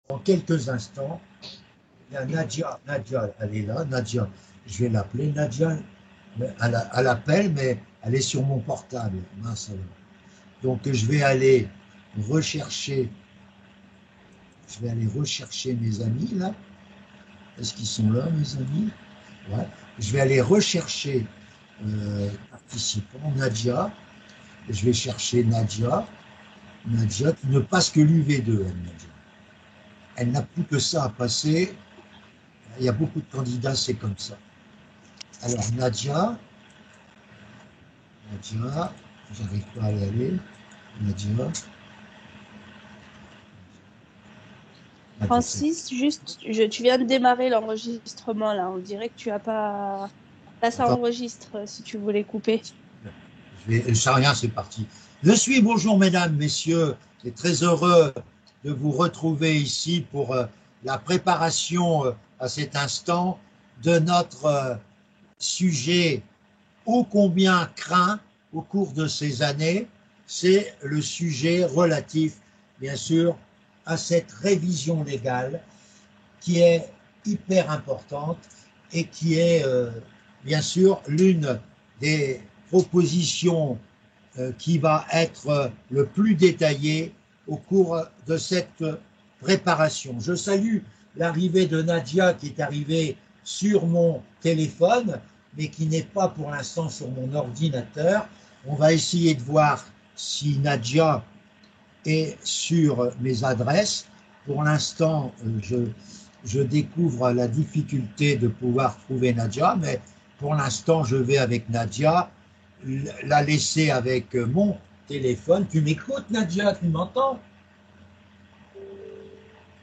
En quelques instants, il y a Nadia. Nadia, elle est là. Nadia, je vais l'appeler. Nadia, elle appelle, mais elle est sur mon portable. Mince alors. Donc, rechercher, je vais aller rechercher mes amis là. Est-ce qu'ils sont là, mes amis? Ouais. Je vais aller rechercher participants. Nadia. Je vais chercher Nadia. Nadia qui ne passe que l'UV2, elle, Nadia. Elle n'a plus que ça à passer. Il y a beaucoup de candidats, c'est comme ça. Alors, Nadia, j'arrive pas à y aller. Nadia, Nadia, Francis, juste, tu viens de démarrer l'enregistrement là. On dirait que tu as pas. Là, ça attends, enregistre si tu voulais couper. je sais rien, c'est parti. Bonjour mesdames, messieurs, et très heureux de vous retrouver ici pour la préparation à cet instant de notre sujet ô combien craint au cours de ces années, c'est le sujet relatif, bien sûr, à cette révision légale qui est hyper importante et qui est, bien sûr, l'une des propositions qui va être le plus détaillée au cours de cette préparation. Je salue l'arrivée de Nadia qui est arrivée sur mon téléphone, mais qui n'est pas pour l'instant sur mon ordinateur. On va essayer de voir si Nadia est sur mes adresses. Pour l'instant, je découvre la difficulté de pouvoir trouver Nadia, mais pour l'instant, je vais avec Nadia, la laisser avec mon téléphone. Tu m'écoutes, Nadia? Tu m'entends?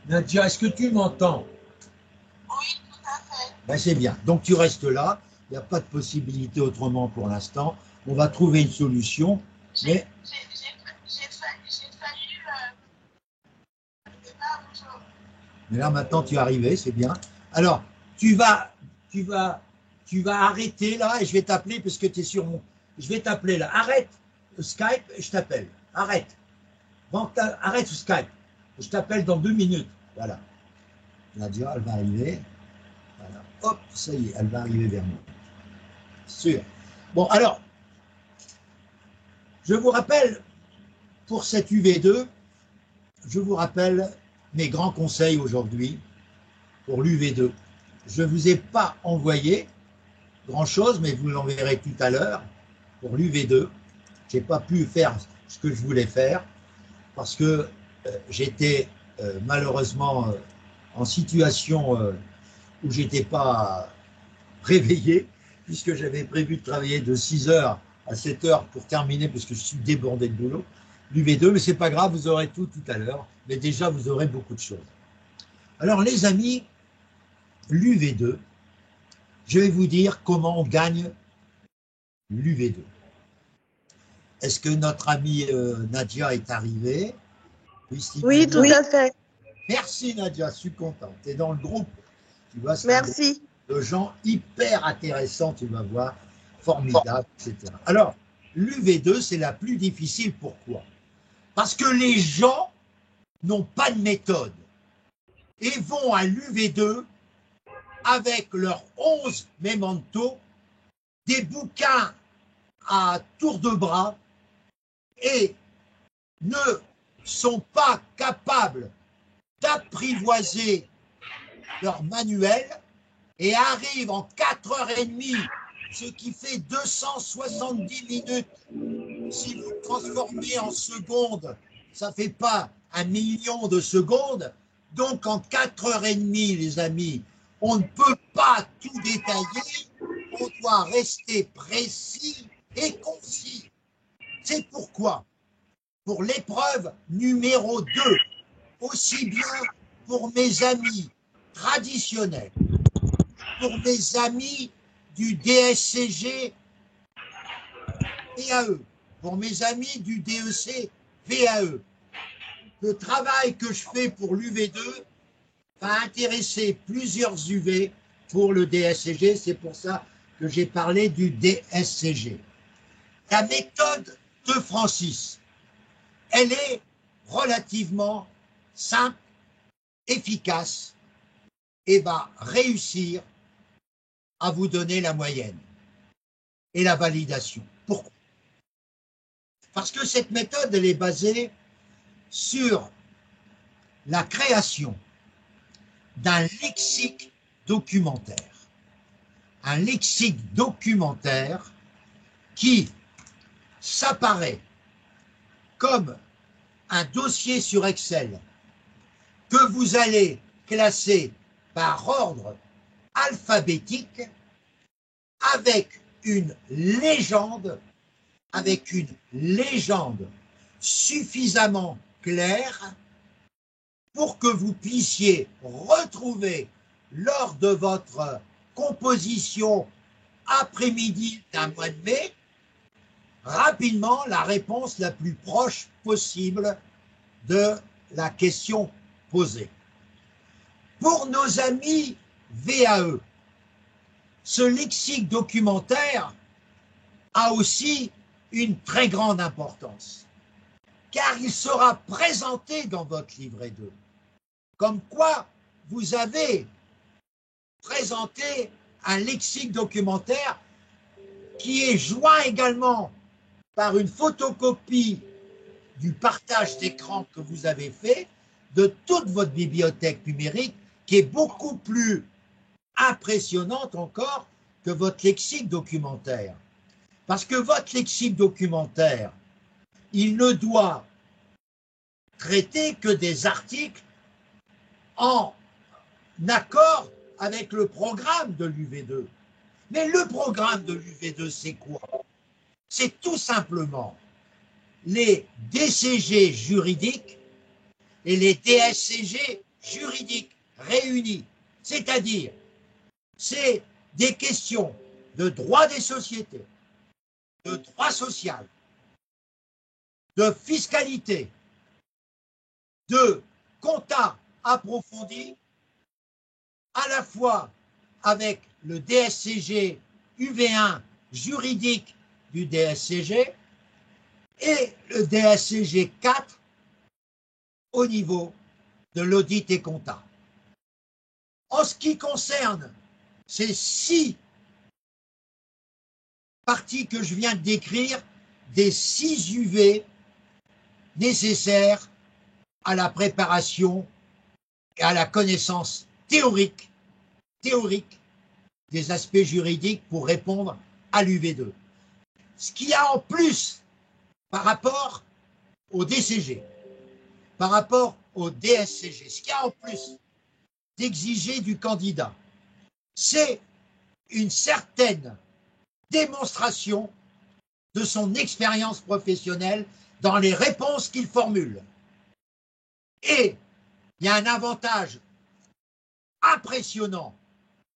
Nadia, est-ce que tu m'entends? Oui, tout à fait. Ben, c'est bien. Donc tu restes là. Il n'y a pas de possibilité autrement pour l'instant. On va trouver une solution. Mais, J'ai failli le départ aujourd'hui. mais là maintenant tu es arrivé, c'est bien. Alors, tu vas, tu vas, tu vas arrêter là et je vais t'appeler parce que tu es sur mon. Je vais t'appeler là. Arrête Skype et je t'appelle. Arrête. Arrête Skype. Je t'appelle dans 2 minutes. Voilà. Nadia, elle va arriver. Voilà. Hop, ça y est, elle va arriver vers moi. Sûr. Bon, alors, je vous rappelle, pour cette UV2, je vous rappelle mes grands conseils aujourd'hui pour l'UV2. Je ne vous ai pas envoyé grand-chose, mais vous l'enverrez tout à l'heure pour l'UV2. Je n'ai pas pu faire ce que je voulais faire parce que j'étais malheureusement en situation où je n'étais pas réveillé, puisque j'avais prévu de travailler de 6h à 7h pour terminer, parce que je suis débordé de boulot, l'UV2, mais c'est pas grave, vous aurez tout à l'heure, mais déjà vous aurez beaucoup de choses. Alors les amis, l'UV2, je vais vous dire comment on gagne l'UV2. Est-ce que notre amie Nadia est arrivée? Oui, tout à fait. Merci Nadia, je suis content. Tu es dans le groupe. Tu vois, c'est un groupe Merci. de gens hyper intéressants, tu vas voir, formidables, etc. Alors, l'UV2, c'est la plus difficile. Pourquoi? Parce que les gens n'ont pas de méthode et vont à l'UV2 avec leurs 11 mémentos, des bouquins à tour de bras et ne sont pas capables d'apprivoiser leur manuel et arrivent en 4h30, ce qui fait 270 minutes. Si vous le transformez en secondes, ça ne fait pas 1 million de secondes. Donc en 4h30, les amis, on ne peut pas tout détailler, on doit rester précis et concis. C'est pourquoi, pour l'épreuve numéro 2, aussi bien pour mes amis traditionnels, pour mes amis du DSCG VAE, pour mes amis du DEC VAE. Le travail que je fais pour l'UV2 va intéresser plusieurs UV pour le DSCG, c'est pour ça que j'ai parlé du DSCG. La méthode de Francis, elle est relativement simple efficace et va réussir à vous donner la moyenne et la validation. Pourquoi? Parce que cette méthode, elle est basée sur la création d'un lexique documentaire. Un lexique documentaire qui s'apparaît comme un dossier sur Excel que vous allez classer par ordre alphabétique avec une légende suffisamment claire pour que vous puissiez retrouver lors de votre composition après-midi d'un mois de mai rapidement la réponse la plus proche possible de la question posée. Pour nos amis VAE, ce lexique documentaire a aussi une très grande importance, car il sera présenté dans votre livret 2, comme quoi vous avez présenté un lexique documentaire qui est joint également par une photocopie du partage d'écran que vous avez fait de toute votre bibliothèque numérique, qui est beaucoup plus impressionnante encore que votre lexique documentaire. Parce que votre lexique documentaire, il ne doit traiter que des articles en accord avec le programme de l'UV2. Mais le programme de l'UV2, c'est quoi? C'est tout simplement les DCG juridiques et les DSCG juridiques réunis. C'est-à-dire, c'est des questions de droit des sociétés, de droit social, de fiscalité, de compta approfondi, à la fois avec le DSCG UV1 juridique du DSCG et le DSCG 4 au niveau de l'audit et compta. En ce qui concerne ces 6 parties que je viens de décrire, des 6 UV nécessaires à la préparation et à la connaissance théorique des aspects juridiques pour répondre à l'UV2. Ce qu'il y a en plus par rapport au DCG, par rapport au DSCG, ce qu'il y a en plus d'exiger du candidat, c'est une certaine démonstration de son expérience professionnelle dans les réponses qu'il formule. Et il y a un avantage impressionnant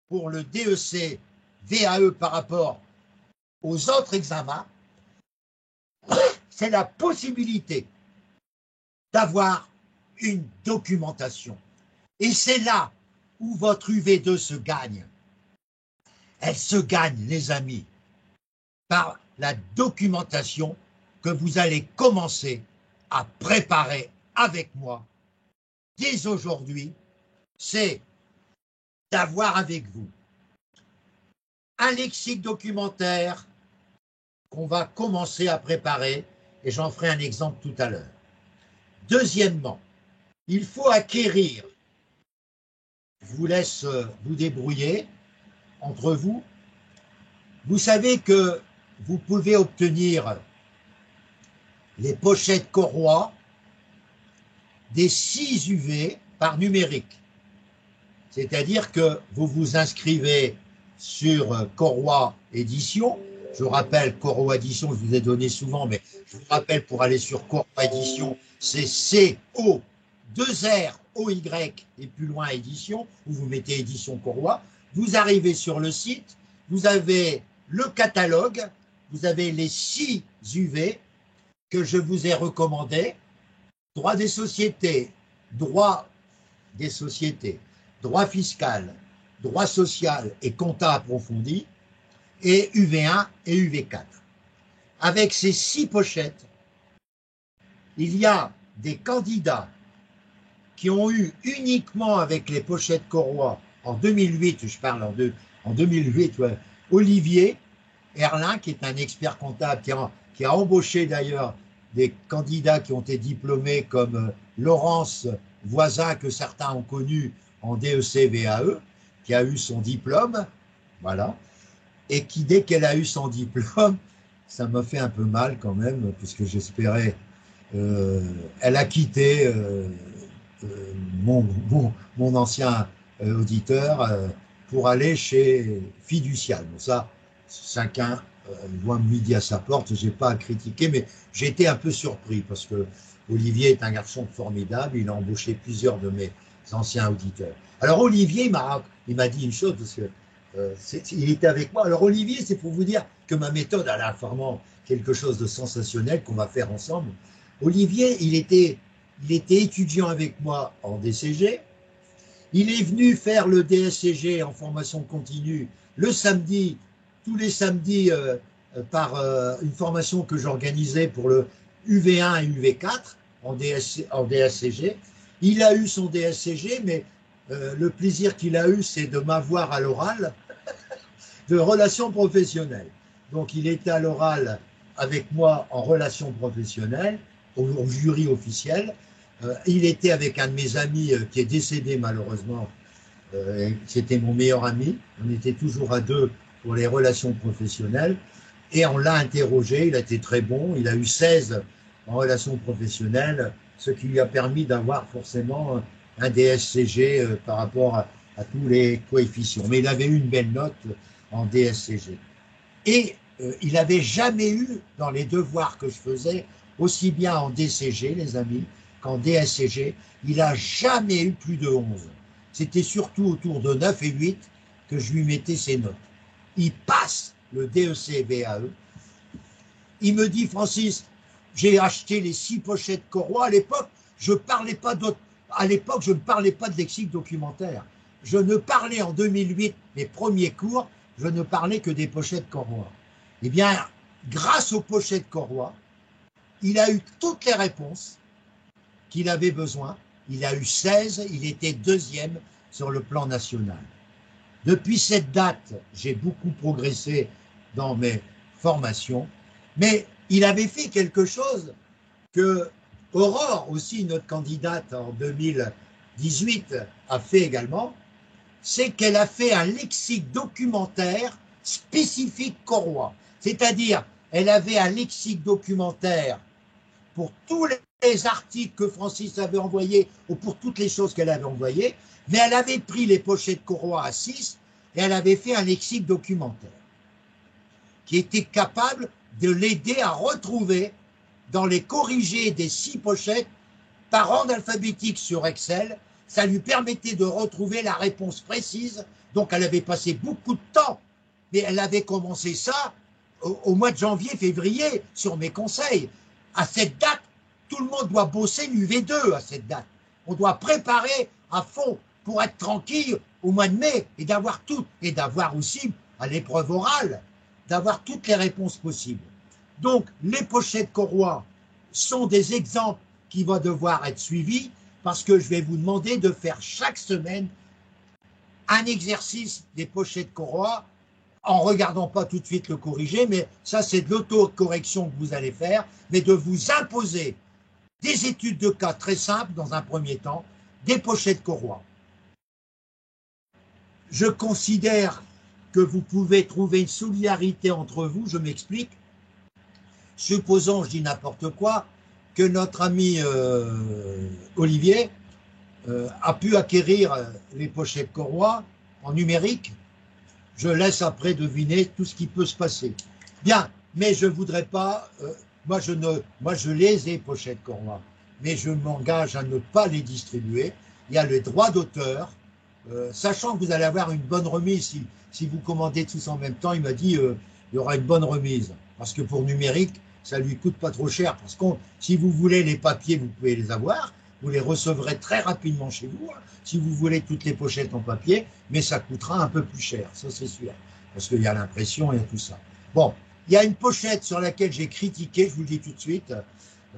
pour le DEC VAE par rapport aux autres examens, c'est la possibilité d'avoir une documentation. Et c'est là où votre UV2 se gagne. Elle se gagne, les amis, par la documentation que vous allez commencer à préparer avec moi dès aujourd'hui. C'est d'avoir avec vous un lexique documentaire qu'on va commencer à préparer, et j'en ferai un exemple tout à l'heure. Deuxièmement, il faut acquérir, je vous laisse vous débrouiller entre vous, vous savez que vous pouvez obtenir les pochettes Corois des 6 UV par numérique. C'est-à-dire que vous vous inscrivez sur Corois Édition. Je vous rappelle, Corois Édition, je vous ai donné souvent, mais je vous rappelle pour aller sur Corois Édition, c'est C-O-2-R-O-Y et plus loin Édition, où vous mettez Édition Corois. Vous arrivez sur le site, vous avez le catalogue, vous avez les 6 UV que je vous ai recommandés, droit des sociétés, droit fiscal, droit social et compta approfondi, et UV1 et UV4. Avec ces 6 pochettes, il y a des candidats qui ont eu uniquement avec les pochettes Corroy, en 2008, je parle en 2008, ouais, Olivier Erlin, qui est un expert comptable, qui a embauché d'ailleurs des candidats qui ont été diplômés comme Laurence Voisin, que certains ont connu en DEC-VAE, qui a eu son diplôme, voilà, et qui, dès qu'elle a eu son diplôme, ça m'a fait un peu mal quand même, puisque j'espérais, elle a quitté mon ancien auditeur pour aller chez Fiducial. Bon, ça, chacun voit midi à sa porte, je n'ai pas à critiquer, mais j'ai été un peu surpris parce que Olivier est un garçon formidable, il a embauché plusieurs de mes anciens auditeurs. Alors Olivier il m'a dit une chose, parce que il était avec moi. Alors Olivier, c'est pour vous dire que ma méthode a vraiment quelque chose de sensationnel qu'on va faire ensemble. Olivier, il était étudiant avec moi en DCG. Il est venu faire le DSCG en formation continue le samedi, tous les samedis, par une formation que j'organisais pour le UV1 et UV4 en DSCG. Il a eu son DSCG, mais le plaisir qu'il a eu, c'est de m'avoir à l'oral de relations professionnelles. Donc, il était à l'oral avec moi en relations professionnelles, au jury officiel. Il était avec un de mes amis qui est décédé malheureusement. C'était mon meilleur ami. On était toujours à deux pour les relations professionnelles. Et on l'a interrogé. Il a été très bon. Il a eu 16 en relations professionnelles, ce qui lui a permis d'avoir forcément un DSCG par rapport à tous les coefficients. Mais il avait eu une belle note en DSCG. Et il n'avait jamais eu, dans les devoirs que je faisais, aussi bien en DCG, les amis, qu'en DSCG, il n'a jamais eu plus de 11. C'était surtout autour de 9 et 8 que je lui mettais ses notes. Il passe le DEC-VAE. Il me dit, Francis, j'ai acheté les 6 pochettes Corroy. À l'époque, je ne parlais pas de lexique documentaire. Je ne parlais en 2008, mes premiers cours, je ne parlais que des pochettes Corroy. Eh bien, grâce aux pochettes Corroy, il a eu toutes les réponses qu'il avait besoin. Il a eu 16, il était deuxième sur le plan national. Depuis cette date, j'ai beaucoup progressé dans mes formations, mais il avait fait quelque chose que Aurore, aussi notre candidate en 2018, a fait également, c'est qu'elle a fait un lexique documentaire spécifique Corroy. C'est-à-dire, elle avait un lexique documentaire pour tous les articles que Francis avait envoyés ou pour toutes les choses qu'elle avait envoyées, mais elle avait pris les pochettes Corroy à 6 et elle avait fait un lexique documentaire qui était capable de l'aider à retrouver dans les corrigés des 6 pochettes par ordre alphabétique sur Excel. Ça lui permettait de retrouver la réponse précise. Donc, elle avait passé beaucoup de temps, mais elle avait commencé ça au mois de janvier, février, sur mes conseils. À cette date, tout le monde doit bosser l'UV2 à cette date. On doit préparer à fond pour être tranquille au mois de mai et d'avoir tout, et d'avoir aussi à l'épreuve orale, d'avoir toutes les réponses possibles. Donc, les pochettes Corroy sont des exemples qui vont devoir être suivis parce que je vais vous demander de faire chaque semaine un exercice des pochettes Corroy en regardant pas tout de suite le corrigé, mais ça c'est de l'autocorrection que vous allez faire, mais de vous imposer des études de cas très simples dans un premier temps, des pochettes Corroy. Je considère que vous pouvez trouver une solidarité entre vous, je m'explique. Supposons, je dis n'importe quoi, que notre ami Olivier a pu acquérir les pochettes Corroy en numérique. Je laisse après deviner tout ce qui peut se passer. Bien, mais je ne voudrais pas, moi je les ai pochettes Corroy, mais je m'engage à ne pas les distribuer. Il y a le droit d'auteur, sachant que vous allez avoir une bonne remise si vous commandez tous en même temps. Il m'a dit il y aura une bonne remise, parce que pour numérique, ça lui coûte pas trop cher, parce que si vous voulez les papiers, vous pouvez les avoir, vous les recevrez très rapidement chez vous, hein, si vous voulez toutes les pochettes en papier, mais ça coûtera un peu plus cher, ça c'est sûr, parce qu'il y a l'impression, il y a tout ça. Bon, il y a une pochette sur laquelle j'ai critiqué, je vous le dis tout de suite,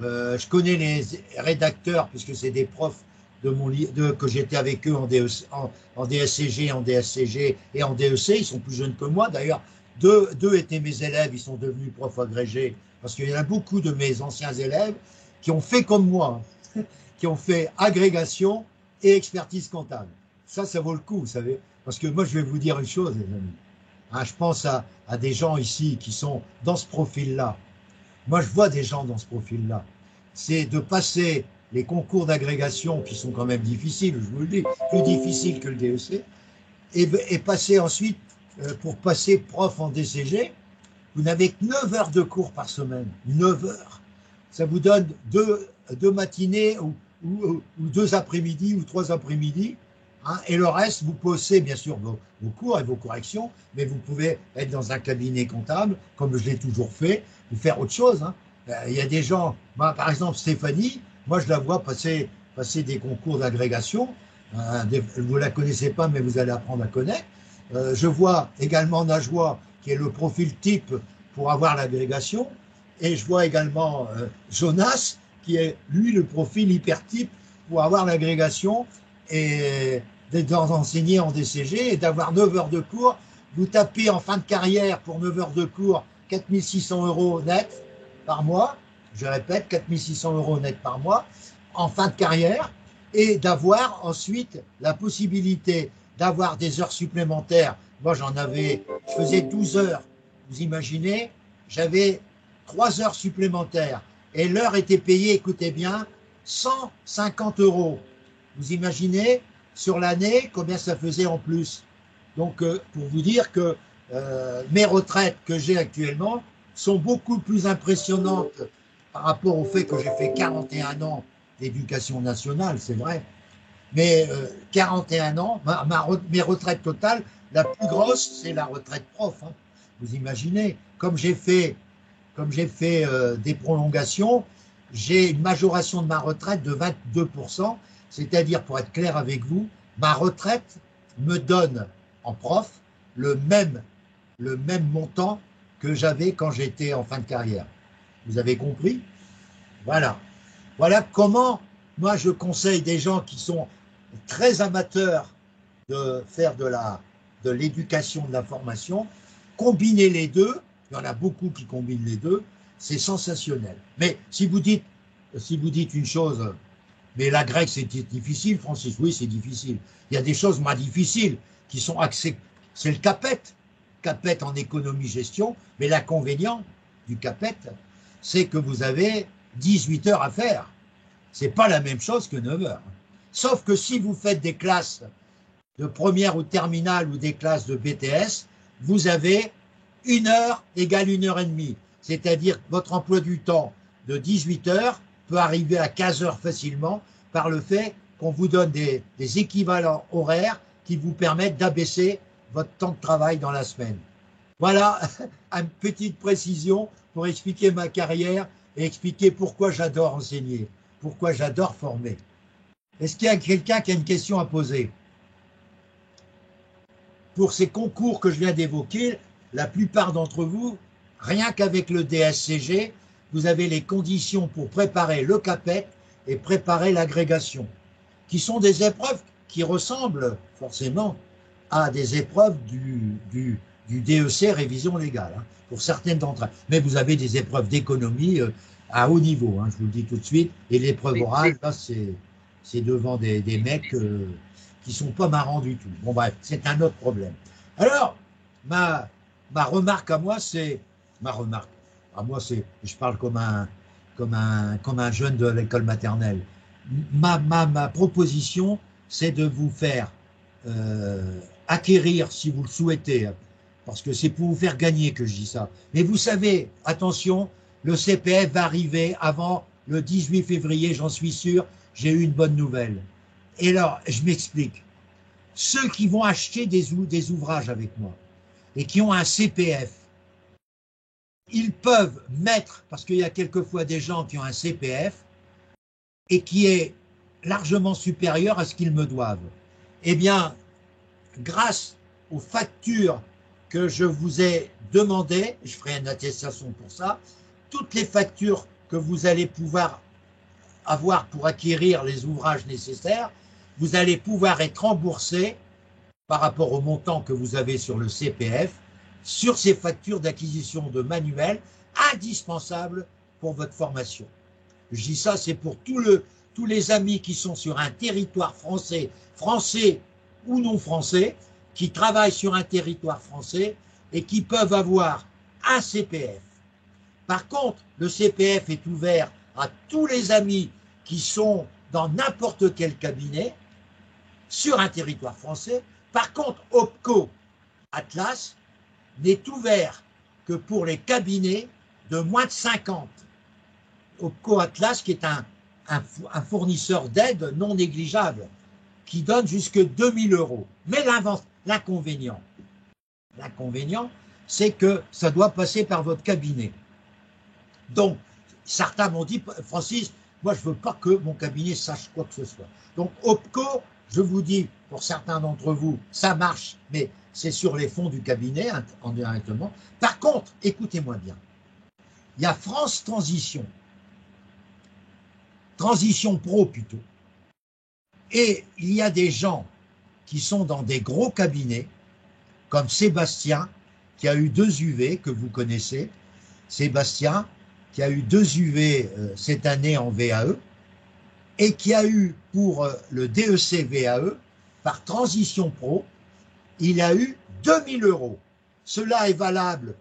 je connais les rédacteurs, puisque c'est des profs que j'étais avec eux en DSCG, en DSCG et en DEC. Ils sont plus jeunes que moi. D'ailleurs, deux étaient mes élèves, ils sont devenus profs agrégés, parce qu'il y en a beaucoup de mes anciens élèves qui ont fait comme moi, hein, qui ont fait agrégation et expertise comptable. Ça vaut le coup, vous savez. Parce que moi, je vais vous dire une chose, les amis. Hein, je pense à des gens ici qui sont dans ce profil-là. Moi, je vois des gens dans ce profil-là. C'est de passer les concours d'agrégation qui sont quand même difficiles, je vous le dis, plus difficiles que le DEC, et passer ensuite, pour passer prof en DCG, vous n'avez que 9 heures de cours par semaine. 9 heures. Ça vous donne deux matinées ou 2 après-midi ou 3 après-midi. Hein, et le reste, vous posez bien sûr vos cours et vos corrections, mais vous pouvez être dans un cabinet comptable, comme je l'ai toujours fait, ou faire autre chose. Hein. Il y a des gens, par exemple Stéphanie, moi je la vois passer des concours d'agrégation. Vous ne la connaissez pas, mais vous allez apprendre à connaître. Je vois également Najwa, qui est le profil type pour avoir l'agrégation. Et je vois également Jonas, qui est lui le profil hyper type pour avoir l'agrégation et d'enseigner en DCG et d'avoir 9 heures de cours. Vous tapez en fin de carrière pour 9 heures de cours 4 600 € net par mois. Je répète, 4 600 € net par mois en fin de carrière, et d'avoir ensuite la possibilité d'avoir des heures supplémentaires. Moi, je faisais 12 heures. Vous imaginez, j'avais 3 heures supplémentaires. Et l'heure était payée, écoutez bien, 150 €. Vous imaginez, sur l'année, combien ça faisait en plus. Donc, pour vous dire que mes retraites que j'ai actuellement sont beaucoup plus impressionnantes par rapport au fait que j'ai fait 41 ans d'éducation nationale, c'est vrai. Mais 41 ans, mes retraites totales, la plus grosse, c'est la retraite prof. Hein. Vous imaginez, comme j'ai fait des prolongations, j'ai une majoration de ma retraite de 22%, c'est-à-dire, pour être clair avec vous, ma retraite me donne en prof le même montant que j'avais quand j'étais en fin de carrière. Vous avez compris? Voilà. Voilà comment moi je conseille des gens qui sont très amateurs de faire de l'éducation, de la formation, combiner les deux. Il y en a beaucoup qui combinent les deux, c'est sensationnel. Mais si vous dites une chose, mais la grecque c'est difficile, Francis, oui c'est difficile. Il y a des choses moins difficiles qui sont accès. C'est le CAPET en économie-gestion, mais l'inconvénient du CAPET, c'est que vous avez 18 heures à faire. Ce n'est pas la même chose que 9 heures. Sauf que si vous faites des classes de première ou terminale ou des classes de BTS, vous avez 1 heure égale 1 heure et demie. C'est-à-dire que votre emploi du temps de 18 heures peut arriver à 15 heures facilement par le fait qu'on vous donne des équivalents horaires qui vous permettent d'abaisser votre temps de travail dans la semaine. Voilà une petite précision pour expliquer ma carrière et expliquer pourquoi j'adore enseigner, pourquoi j'adore former. Est-ce qu'il y a quelqu'un qui a une question à poser? Pour ces concours que je viens d'évoquer, la plupart d'entre vous, rien qu'avec le DSCG, vous avez les conditions pour préparer le CAPET et préparer l'agrégation, qui sont des épreuves qui ressemblent forcément à des épreuves du DEC révision légale, hein, pour certaines d'entre elles. Mais vous avez des épreuves d'économie à haut niveau, hein, je vous le dis tout de suite, et l'épreuve orale, là, c'est devant des mecs qui sont pas marrants du tout. Bon bref, c'est un autre problème. Alors, ma remarque à moi, c'est... Ma remarque, à moi, c'est... Je parle comme un jeune de l'école maternelle. Ma proposition, c'est de vous faire acquérir, si vous le souhaitez, parce que c'est pour vous faire gagner que je dis ça. Mais vous savez, attention, le CPF va arriver avant le 18 février, j'en suis sûr, j'ai eu une bonne nouvelle. Et alors, je m'explique. Ceux qui vont acheter des ouvrages avec moi et qui ont un CPF, ils peuvent mettre, parce qu'il y a quelquefois des gens qui ont un CPF et qui est largement supérieur à ce qu'ils me doivent. Eh bien, grâce aux factures que je vous ai demandées, je ferai une attestation pour ça, toutes les factures que vous allez pouvoir avoir pour acquérir les ouvrages nécessaires, vous allez pouvoir être remboursé par rapport au montant que vous avez sur le CPF, sur ces factures d'acquisition de manuels indispensables pour votre formation. Je dis ça, c'est pour tous les amis qui sont sur un territoire français, français ou non français, qui travaillent sur un territoire français et qui peuvent avoir un CPF. Par contre, le CPF est ouvert à tous les amis qui sont dans n'importe quel cabinet sur un territoire français. Par contre, OPCO Atlas n'est ouvert que pour les cabinets de moins de 50. OPCO Atlas, qui est un fournisseur d'aide non négligeable, qui donne jusque 2000 €. Mais l'inconvénient, c'est que ça doit passer par votre cabinet. Donc, certains m'ont dit, Francis, moi je ne veux pas que mon cabinet sache quoi que ce soit. Donc, OPCO, je vous dis, pour certains d'entre vous, ça marche, mais c'est sur les fonds du cabinet, indirectement. Par contre, écoutez-moi bien, il y a France Transition, Transition Pro plutôt, et il y a des gens qui sont dans des gros cabinets, comme Sébastien, qui a eu 2 UV, que vous connaissez, Sébastien, qui a eu 2 UV cette année en VAE, et qui a eu pour le DEC VAE, par Transition Pro, il a eu 2000 €. Cela est valable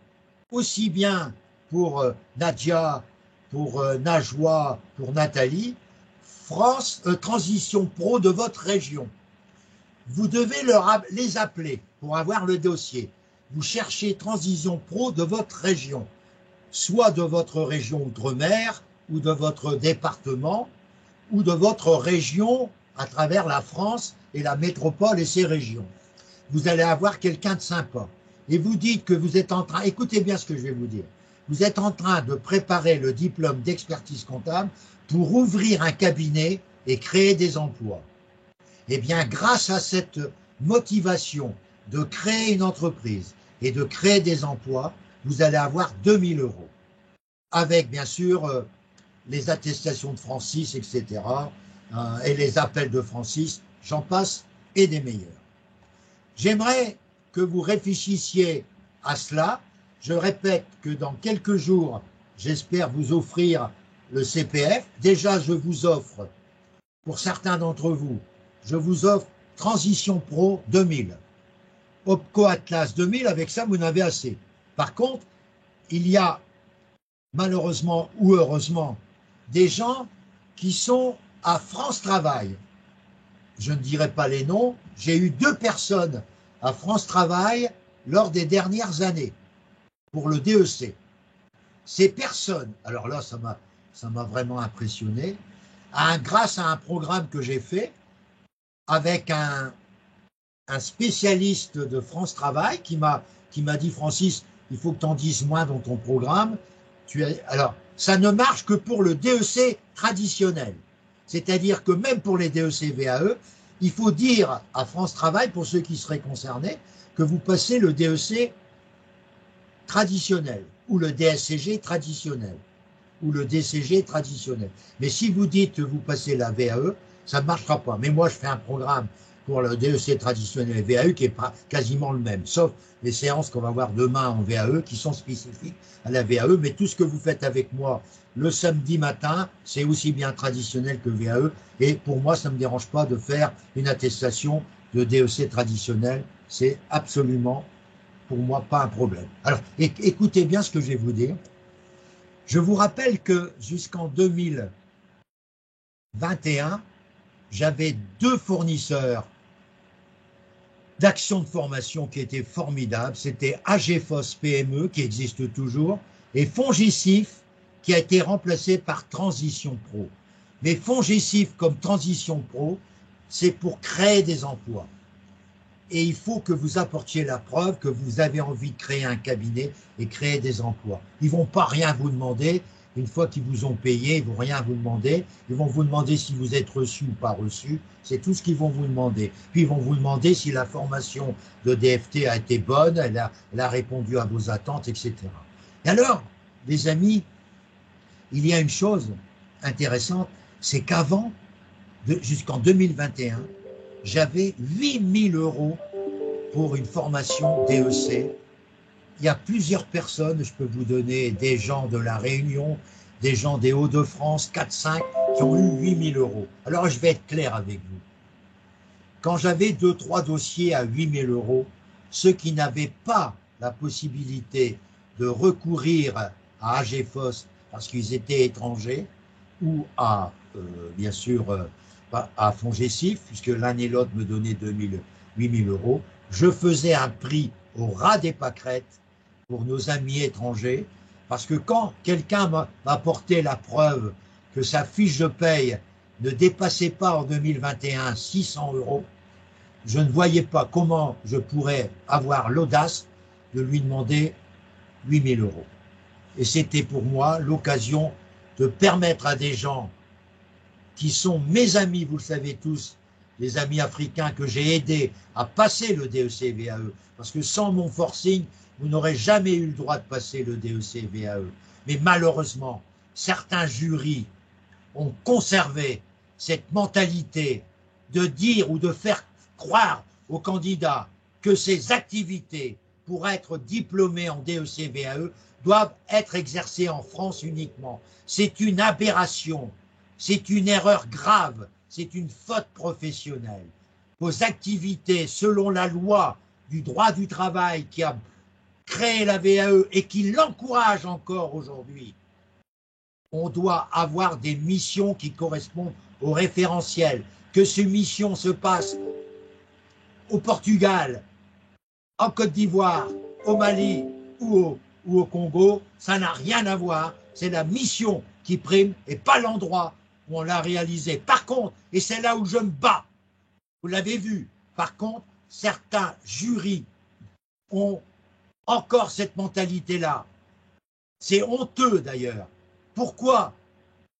aussi bien pour Nadia, pour Najwa, pour Nathalie, Transition Pro de votre région. Vous devez les appeler pour avoir le dossier. Vous cherchez Transition Pro de votre région, soit de votre région Outre-mer, ou de votre département, ou de votre région à travers la France et la métropole et ses régions. Vous allez avoir quelqu'un de sympa. Et vous dites que vous êtes en train, écoutez bien ce que je vais vous dire, vous êtes en train de préparer le diplôme d'expertise comptable pour ouvrir un cabinet et créer des emplois. Eh bien, grâce à cette motivation de créer une entreprise et de créer des emplois, vous allez avoir 2000 €. Avec, bien sûr, les attestations de Francis, etc., et les appels de Francis, j'en passe, et des meilleurs. J'aimerais que vous réfléchissiez à cela. Je répète que dans quelques jours, j'espère vous offrir le CPF. Déjà, je vous offre, pour certains d'entre vous, je vous offre Transition Pro 2000. OPCO Atlas 2000, avec ça, vous en avez assez. Par contre, il y a, malheureusement ou heureusement, des gens qui sont à France Travail. Je ne dirai pas les noms. J'ai eu 2 personnes à France Travail lors des dernières années pour le DEC. Ces personnes, alors là, ça m'a vraiment impressionné, grâce à un programme que j'ai fait avec un spécialiste de France Travail qui m'a dit, Francis, il faut que tu en dises moins dans ton programme. Alors, ça ne marche que pour le DEC traditionnel. C'est-à-dire que même pour les DEC VAE, il faut dire à France Travail, pour ceux qui seraient concernés, que vous passez le DEC traditionnel ou le DSCG traditionnel ou le DCG traditionnel. Mais si vous dites que vous passez la VAE, ça ne marchera pas. Mais moi, je fais un programme pour le DEC traditionnel et VAE qui est quasiment le même, sauf les séances qu'on va voir demain en VAE qui sont spécifiques à la VAE. Mais tout ce que vous faites avec moi le samedi matin, c'est aussi bien traditionnel que VAE. Et pour moi, ça ne me dérange pas de faire une attestation de DEC traditionnel. C'est absolument, pour moi, pas un problème. Alors, écoutez bien ce que je vais vous dire. Je vous rappelle que jusqu'en 2021, j'avais 2 fournisseurs d'actions de formation qui étaient formidables. C'était AGFOS PME, qui existe toujours, et Fongicif, qui a été remplacé par Transition Pro. Mais Fongicif comme Transition Pro, c'est pour créer des emplois. Et il faut que vous apportiez la preuve que vous avez envie de créer un cabinet et créer des emplois. Ils ne vont pas rien vous demander. Une fois qu'ils vous ont payé, ils ne vont rien vous demander. Ils vont vous demander si vous êtes reçu ou pas reçu. C'est tout ce qu'ils vont vous demander. Puis ils vont vous demander si la formation de DFT a été bonne, elle a répondu à vos attentes, etc. Et alors, les amis, il y a une chose intéressante, c'est qu'avant, jusqu'en 2021, j'avais 8 000 € pour une formation DEC. Il y a plusieurs personnes, je peux vous donner des gens de la Réunion, des gens des Hauts-de-France, 4-5, qui ont eu 8 000 €. Alors je vais être clair avec vous. Quand j'avais 2-3 dossiers à 8 000 €, ceux qui n'avaient pas la possibilité de recourir à AGFOS parce qu'ils étaient étrangers, ou à, bien sûr, à FONGECIF, puisque l'un et l'autre me donnaient 8 000 €, je faisais un prix au ras des pâquerettes pour nos amis étrangers, parce que quand quelqu'un m'apportait la preuve que sa fiche de paye ne dépassait pas en 2021 600 €, je ne voyais pas comment je pourrais avoir l'audace de lui demander 8 000 €. Et c'était pour moi l'occasion de permettre à des gens qui sont mes amis, vous le savez tous, les amis africains que j'ai aidés à passer le DEC-VAE, parce que sans mon forcing, vous n'aurez jamais eu le droit de passer le DEC-VAE. Mais malheureusement, certains jurys ont conservé cette mentalité de dire ou de faire croire aux candidats que ces activités, pour être diplômés en DEC-VAE, doivent être exercées en France uniquement. C'est une aberration, c'est une erreur grave, c'est une faute professionnelle. Vos activités, selon la loi du droit du travail qui a créé la VAE et qui l'encourage encore aujourd'hui, on doit avoir des missions qui correspondent au référentiel. Que ces missions se passent au Portugal, en Côte d'Ivoire, au Mali ou au Congo, ça n'a rien à voir. C'est la mission qui prime et pas l'endroit où on l'a réalisé. Par contre, et c'est là où je me bats, vous l'avez vu, par contre, certains jurys ont encore cette mentalité-là. C'est honteux d'ailleurs. Pourquoi?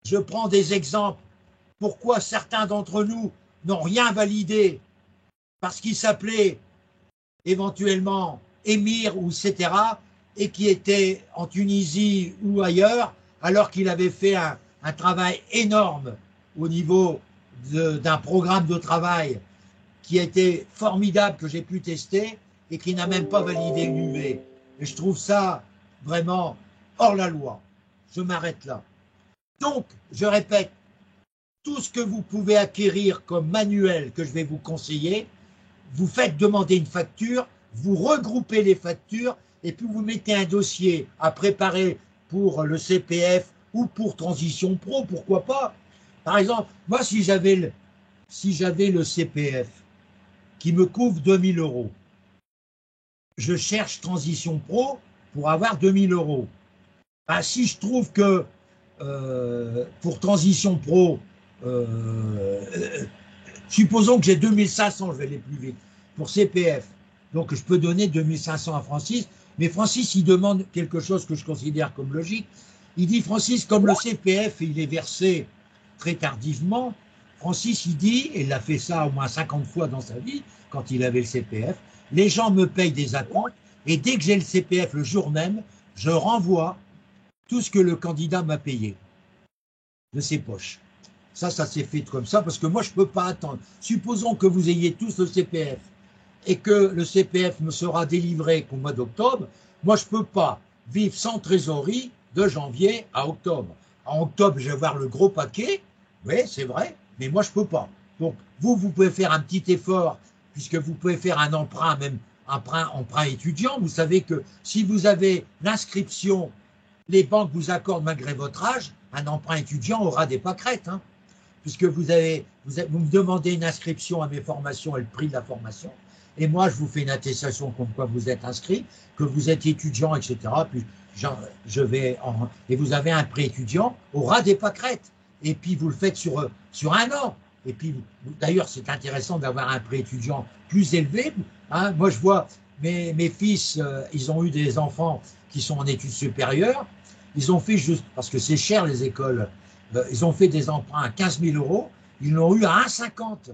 Je prends des exemples. Pourquoi certains d'entre nous n'ont rien validé? Parce qu'ils s'appelaient éventuellement émir ou etc. et qui étaient en Tunisie ou ailleurs, alors qu'il avait fait un travail énorme au niveau d'un programme de travail qui a été formidable, que j'ai pu tester et qui n'a même pas validé une UV. Et je trouve ça vraiment hors la loi. Je m'arrête là. Donc, je répète, tout ce que vous pouvez acquérir comme manuel que je vais vous conseiller, vous faites demander une facture, vous regroupez les factures et puis vous mettez un dossier à préparer pour le CPF ou pour Transition Pro, pourquoi pas. Par exemple, moi, si j'avais le CPF qui me couvre 2 000 €, je cherche Transition Pro pour avoir 2 000 €. Ben, si je trouve que pour Transition Pro, supposons que j'ai 2 500, je vais aller plus vite, pour CPF, donc je peux donner 2 500 à Francis, mais Francis, il demande quelque chose que je considère comme logique. Il dit, Francis, comme le CPF, il est versé très tardivement, Francis, il dit, et il a fait ça au moins 50 fois dans sa vie, quand il avait le CPF, les gens me payent des acomptes, et dès que j'ai le CPF le jour même, je renvoie tout ce que le candidat m'a payé de ses poches. Ça s'est fait comme ça, parce que moi, je ne peux pas attendre. Supposons que vous ayez tous le CPF, et que le CPF me sera délivré qu'au mois d'octobre, moi, je ne peux pas vivre sans trésorerie de janvier à octobre. En octobre, je vais voir le gros paquet, oui, c'est vrai, mais moi, je ne peux pas. Donc, vous pouvez faire un petit effort, puisque vous pouvez faire un emprunt, même emprunt étudiant. Vous savez que si vous avez l'inscription, les banques vous accordent, malgré votre âge, un emprunt étudiant aura des pâquerettes, hein, puisque vous me demandez une inscription à mes formations et le prix de la formation, et moi, je vous fais une attestation comme quoi vous êtes inscrit, que vous êtes étudiant, etc. Puis et vous avez un prêt étudiant, aura des pâquerettes. Et puis, vous le faites sur un an. Et puis, d'ailleurs, c'est intéressant d'avoir un prêt étudiant plus élevé. Hein. Moi, je vois mes fils, ils ont eu des enfants qui sont en études supérieures. Ils ont fait juste, parce que c'est cher les écoles, ils ont fait des emprunts à 15 000 €. Ils l'ont eu à 1,50.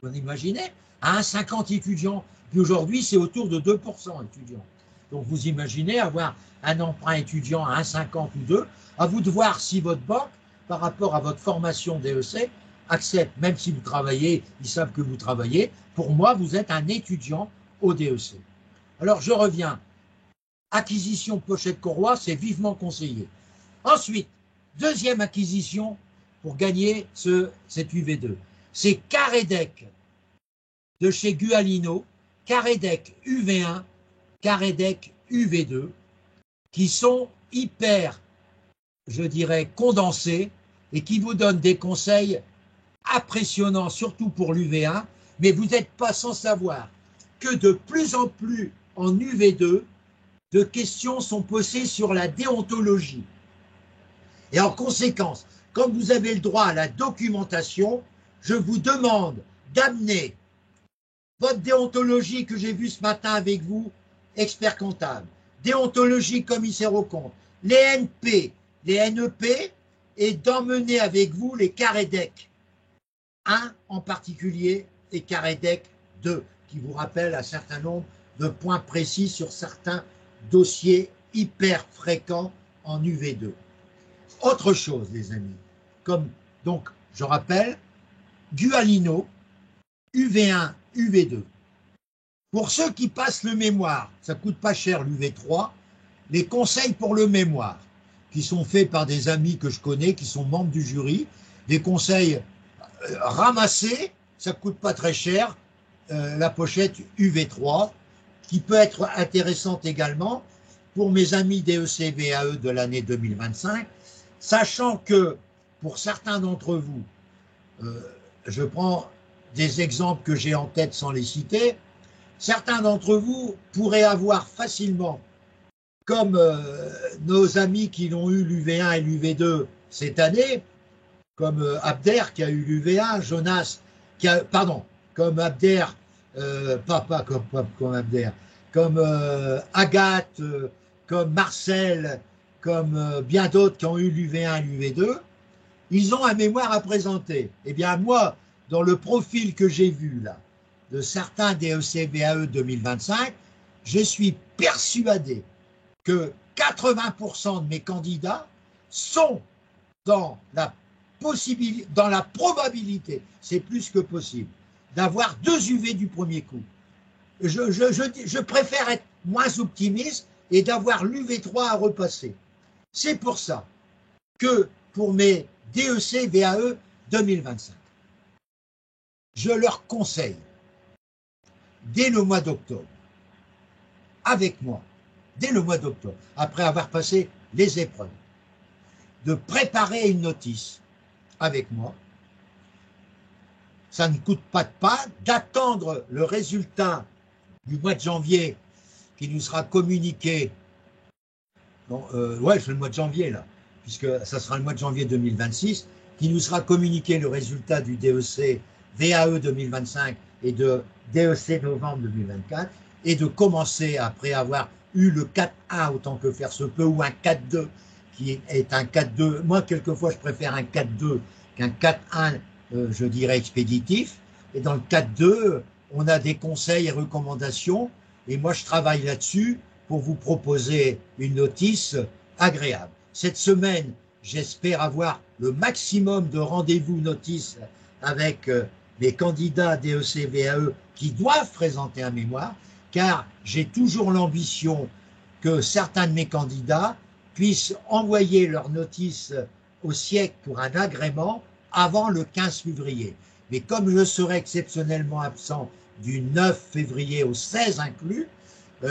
Vous imaginez? À 1,50 étudiants. Puis aujourd'hui, c'est autour de 2% étudiants. Donc, vous imaginez avoir un emprunt étudiant à 1,50 ou 2. À vous de voir si votre banque par rapport à votre formation DEC, acceptent, même si vous travaillez, ils savent que vous travaillez. Pour moi, vous êtes un étudiant au DEC. Alors, je reviens. Acquisition pochette Corroy, c'est vivement conseillé. Ensuite, deuxième acquisition pour gagner cet UV2. C'est Caredec de chez Gualino, Caredec UV1, Caredec UV2, qui sont hyper, je dirais, condensés et qui vous donnent des conseils impressionnants, surtout pour l'UV1, mais vous n'êtes pas sans savoir que de plus en plus en UV2, de questions sont posées sur la déontologie. Et en conséquence, comme vous avez le droit à la documentation, je vous demande d'amener votre déontologie que j'ai vue ce matin avec vous, expert comptable, déontologie commissaire aux comptes, les NP, les NEP, et d'emmener avec vous les Caredec 1 en particulier et Caredec 2, qui vous rappellent un certain nombre de points précis sur certains dossiers hyper fréquents en UV2. Autre chose, les amis, comme donc je rappelle, Gualino, UV1, UV2. Pour ceux qui passent le mémoire, ça ne coûte pas cher l'UV3, les conseils pour le mémoire, qui sont faits par des amis que je connais, qui sont membres du jury, des conseils ramassés, ça ne coûte pas très cher, la pochette UV3, qui peut être intéressante également pour mes amis DEC VAE de l'année 2025, sachant que pour certains d'entre vous, je prends des exemples que j'ai en tête sans les citer, certains d'entre vous pourraient avoir facilement, comme nos amis qui l'ont eu l'UV1 et l'UV2 cette année, comme Abder qui a eu l'UV1, Jonas, comme Abder, comme Abder, comme Agathe, comme Marcel, comme bien d'autres qui ont eu l'UV1 et l'UV2, ils ont un mémoire à présenter. Eh bien, moi, dans le profil que j'ai vu là, de certains DEC VAE 2025, je suis persuadé que 80% de mes candidats sont dans la probabilité, c'est plus que possible, d'avoir 2 UV du premier coup. Je préfère être moins optimiste et d'avoir l'UV3 à repasser. C'est pour ça que pour mes DEC VAE 2025, je leur conseille, dès le mois d'octobre, avec moi, dès le mois d'octobre, après avoir passé les épreuves, de préparer une notice avec moi. Ça ne coûte pas de pas, d'attendre le résultat du mois de janvier qui nous sera communiqué. Ouais, c'est le mois de janvier là, puisque ça sera le mois de janvier 2026, qui nous sera communiqué le résultat du DEC VAE 2025 et de DEC novembre 2024, et de commencer, après avoir eu le 4-1 autant que faire se peut, ou un 4-2, qui est un 4-2. Moi, quelquefois, je préfère un 4-2 qu'un 4-1, je dirais, expéditif. Et dans le 4-2, on a des conseils et recommandations, et moi, je travaille là-dessus pour vous proposer une notice agréable. Cette semaine, j'espère avoir le maximum de rendez-vous notices avec les candidats DEC VAE qui doivent présenter un mémoire, car j'ai toujours l'ambition que certains de mes candidats puissent envoyer leur notice au SIEC pour un agrément avant le 15 février. Mais comme je serai exceptionnellement absent du 9 février au 16 inclus,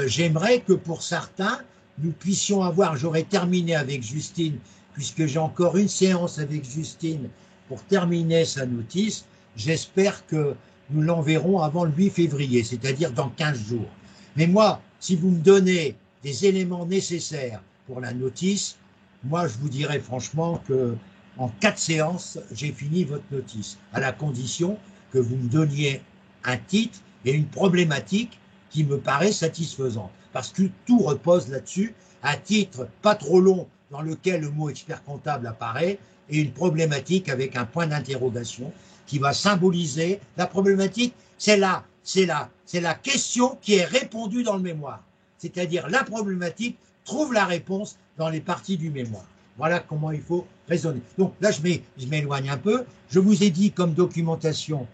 j'aimerais que pour certains, nous puissions avoir, j'aurai terminé avec Justine, puisque j'ai encore une séance avec Justine pour terminer sa notice, j'espère que nous l'enverrons avant le 8 février, c'est-à-dire dans 15 jours. Mais moi, si vous me donnez des éléments nécessaires pour la notice, moi je vous dirais franchement que en 4 séances, j'ai fini votre notice, à la condition que vous me donniez un titre et une problématique qui me paraît satisfaisante. Parce que tout repose là-dessus, un titre pas trop long dans lequel le mot expert comptable apparaît et une problématique avec un point d'interrogation qui va symboliser la problématique, c'est la question qui est répondue dans le mémoire. C'est-à-dire la problématique trouve la réponse dans les parties du mémoire. Voilà comment il faut raisonner. Donc là, je m'éloigne un peu. Je vous ai dit comme documentation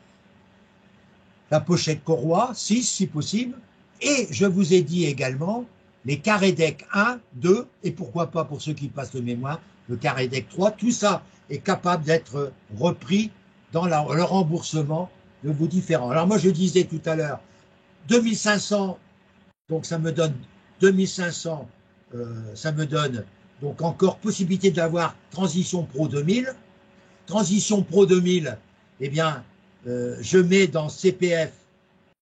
la pochette Corroy, 6 si possible, et je vous ai dit également les carrés deck 1, 2, et pourquoi pas pour ceux qui passent le mémoire, le carré deck 3, tout ça est capable d'être repris dans le remboursement de vos différents. Alors moi je disais tout à l'heure, 2500, donc ça me donne 2500, ça me donne donc encore possibilité d'avoir Transition Pro 2000. Transition Pro 2000, eh bien, je mets dans CPF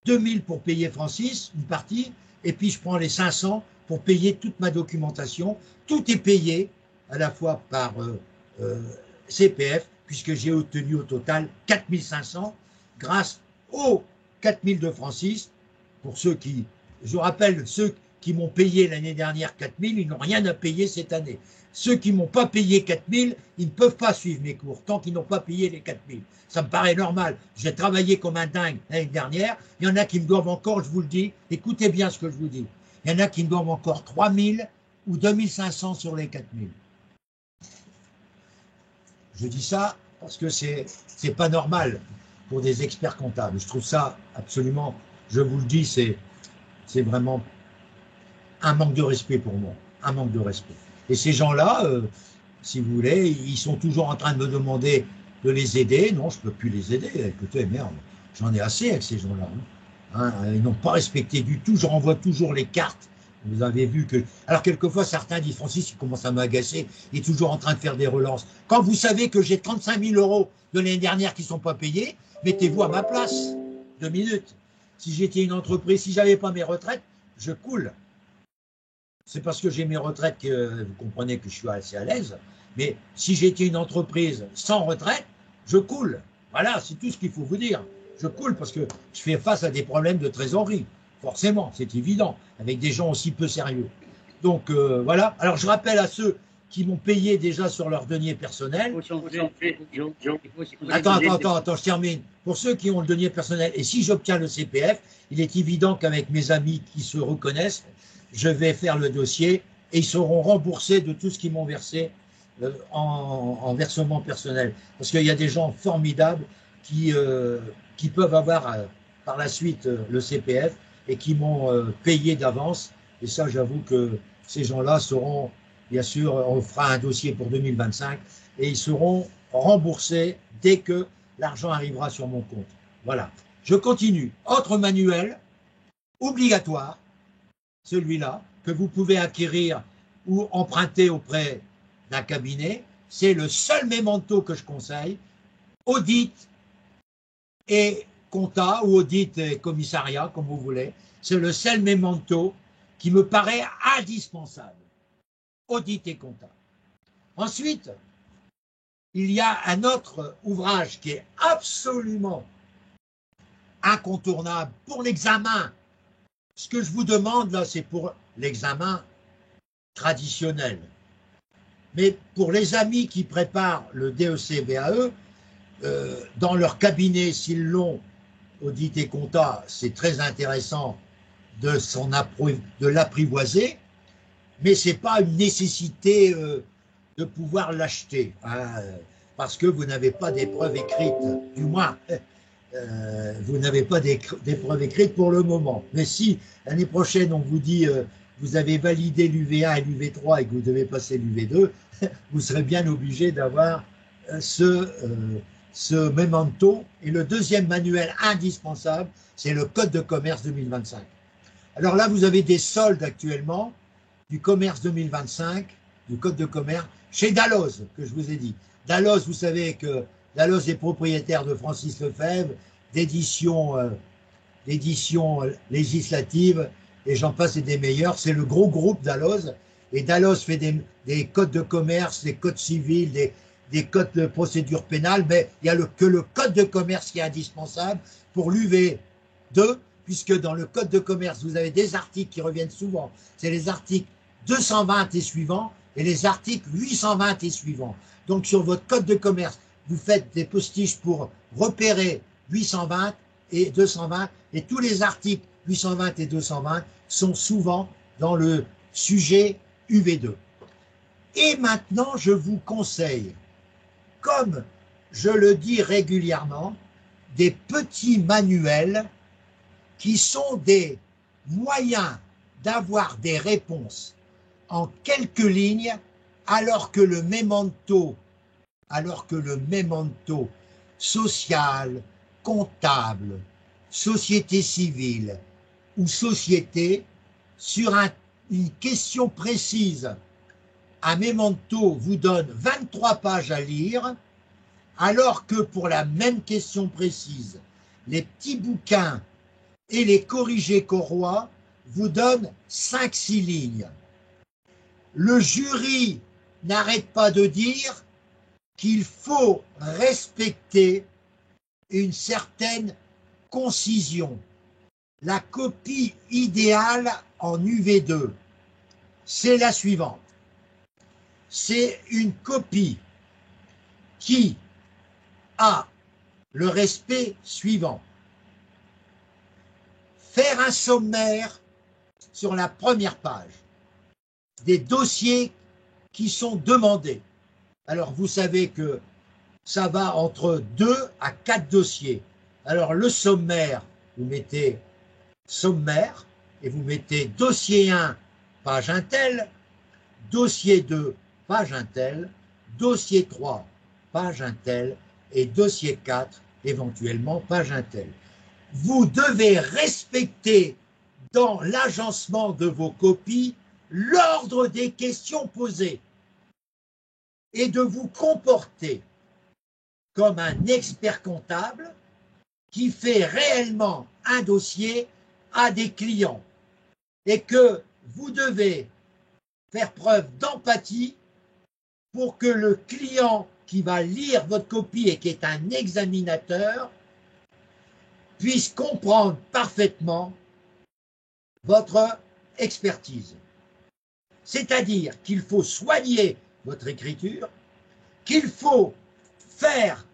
2000 pour payer Francis, une partie, et puis je prends les 500 pour payer toute ma documentation. Tout est payé à la fois par CPF, puisque j'ai obtenu au total 4500 grâce aux 4000 de Francis. Pour ceux qui, je vous rappelle, ceux qui m'ont payé l'année dernière 4000, ils n'ont rien à payer cette année. Ceux qui ne m'ont pas payé 4000, ils ne peuvent pas suivre mes cours tant qu'ils n'ont pas payé les 4000. Ça me paraît normal. J'ai travaillé comme un dingue l'année dernière. Il y en a qui me doivent encore, je vous le dis, écoutez bien ce que je vous dis. Il y en a qui me doivent encore 3000 ou 2500 sur les 4000. Je dis ça parce que c'est pas normal pour des experts comptables. Je trouve ça absolument, je vous le dis, c'est vraiment un manque de respect pour moi. Un manque de respect. Et ces gens-là, si vous voulez, ils sont toujours en train de me demander de les aider. Non, je ne peux plus les aider. Écoutez, merde, j'en ai assez avec ces gens-là. Hein, ils n'ont pas respecté du tout. Je renvoie toujours les cartes. Vous avez vu que... Alors, quelquefois, certains disent, Francis, il commence à m'agacer. Il est toujours en train de faire des relances. Quand vous savez que j'ai 35 000 € de l'année dernière qui ne sont pas payés, mettez-vous à ma place. 2 minutes. Si j'étais une entreprise, si je n'avais pas mes retraites, je coule. C'est parce que j'ai mes retraites que vous comprenez que je suis assez à l'aise. Mais si j'étais une entreprise sans retraite, je coule. Voilà, c'est tout ce qu'il faut vous dire. Je coule parce que je fais face à des problèmes de trésorerie. Forcément, c'est évident, avec des gens aussi peu sérieux. Donc voilà. Alors je rappelle à ceux qui m'ont payé déjà sur leur denier personnel. Attends, je termine. Pour ceux qui ont le denier personnel, et si j'obtiens le CPF, il est évident qu'avec mes amis qui se reconnaissent, je vais faire le dossier et ils seront remboursés de tout ce qu'ils m'ont versé en versement personnel. Parce qu'il y a des gens formidables qui peuvent avoir par la suite le CPF et qui m'ont payé d'avance. Et ça, j'avoue que ces gens-là seront, bien sûr, on fera un dossier pour 2025 et ils seront remboursés dès que l'argent arrivera sur mon compte. Voilà. Je continue. Autre manuel obligatoire, celui-là, que vous pouvez acquérir ou emprunter auprès d'un cabinet, c'est le seul mémento que je conseille, audit et compta, ou audit et commissariat, comme vous voulez, c'est le seul mémento qui me paraît indispensable, audit et compta. Ensuite, il y a un autre ouvrage qui est absolument incontournable pour l'examen. Ce que je vous demande là, c'est pour l'examen traditionnel. Mais pour les amis qui préparent le DEC-VAE, dans leur cabinet, s'ils l'ont, audit et compta, c'est très intéressant de l'apprivoiser, mais ce n'est pas une nécessité de pouvoir l'acheter, hein, parce que vous n'avez pas d'épreuve écrite, du moins, vous n'avez pas d'épreuve écrite pour le moment. Mais si l'année prochaine, on vous dit vous avez validé l'UV1 et l'UV3 et que vous devez passer l'UV2, vous serez bien obligé d'avoir ce memento. Et le deuxième manuel indispensable, c'est le Code de commerce 2025. Alors là, vous avez des soldes actuellement du commerce 2025, du Code de commerce, chez Dalloz, que je vous ai dit. Dalloz, vous savez que Dalloz est propriétaire de Francis Lefebvre, d'éditions législatives, et j'en passe et des meilleurs. C'est le gros groupe Dalloz. Et Dalloz fait des codes de commerce, des codes civils, des codes de procédure pénale, mais il n'y a que le code de commerce qui est indispensable pour l'UV2, puisque dans le code de commerce, vous avez des articles qui reviennent souvent. C'est les articles 220 et suivants et les articles 820 et suivants. Donc sur votre code de commerce, vous faites des postiches pour repérer 820 et 220, et tous les articles 820 et 220 sont souvent dans le sujet UV2. Et maintenant, je vous conseille, comme je le dis régulièrement, des petits manuels qui sont des moyens d'avoir des réponses en quelques lignes, alors que le memento social, comptable, société civile ou société, sur une question précise, un memento vous donne 23 pages à lire, alors que pour la même question précise, les petits bouquins et les corrigés Corroy vous donnent 5-6 lignes. Le jury n'arrête pas de dire qu'il faut respecter une certaine concision. La copie idéale en UV2, c'est la suivante. C'est une copie qui a le respect suivant. Faire un sommaire sur la première page des dossiers qui sont demandés. Alors, vous savez que ça va entre 2 à 4 dossiers. Alors, le sommaire, vous mettez sommaire et vous mettez dossier 1, page un tel, dossier 2, page un tel, dossier 3, page un tel, et dossier 4, éventuellement, page un tel. Vous devez respecter dans l'agencement de vos copies l'ordre des questions posées et de vous comporter comme un expert comptable qui fait réellement un dossier à des clients et que vous devez faire preuve d'empathie pour que le client qui va lire votre copie et qui est un examinateur puisse comprendre parfaitement votre expertise. C'est-à-dire qu'il faut soigner votre écriture, qu'il faut faire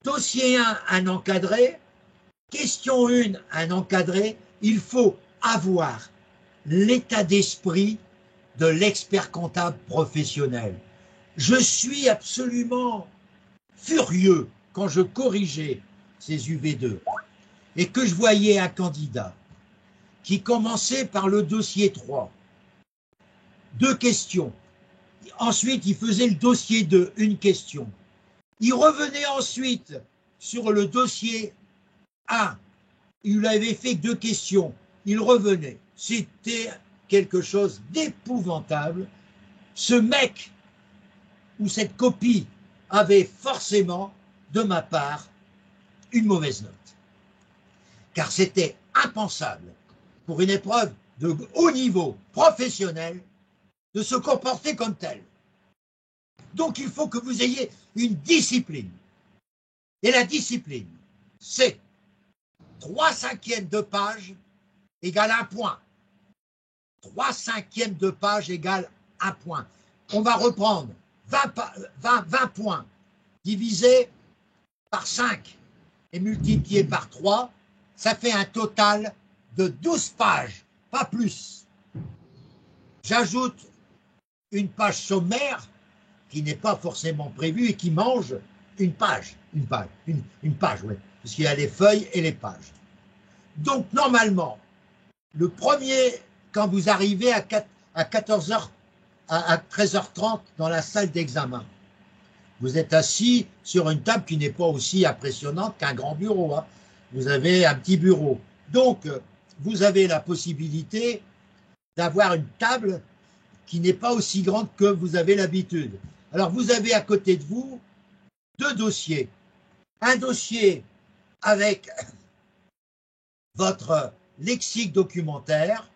dossier 1 un encadré, question 1 un encadré, il faut avoir l'état d'esprit de l'expert comptable professionnel. Je suis absolument furieux quand je corrigeais ces UV2 et que je voyais un candidat qui commençait par le dossier 3, 2 questions. Ensuite, il faisait le dossier 2, une question. Il revenait ensuite sur le dossier 1. Il avait fait 2 questions. Il revenait. C'était quelque chose d'épouvantable. Ce mec ou cette copie avait forcément, de ma part, une mauvaise note. Car c'était impensable pour une épreuve de haut niveau professionnel de se comporter comme tel. Donc il faut que vous ayez une discipline. Et la discipline, c'est 3/5 de page égale 1 point. 3/5 de page égale 1 point. On va reprendre 20 points divisé par 5 et multiplié par 3, ça fait un total de 12 pages, pas plus. J'ajoute une page sommaire qui n'est pas forcément prévue et qui mange une page, oui, puisqu'il y a les feuilles et les pages. Donc, normalement, le premier, quand vous arrivez à 14h, à 13h30 dans la salle d'examen, vous êtes assis sur une table qui n'est pas aussi impressionnante qu'un grand bureau. Hein. Vous avez un petit bureau. Donc, vous avez la possibilité d'avoir une table qui n'est pas aussi grande que vous avez l'habitude. Alors, vous avez à côté de vous 2 dossiers. Un dossier avec votre lexique documentaire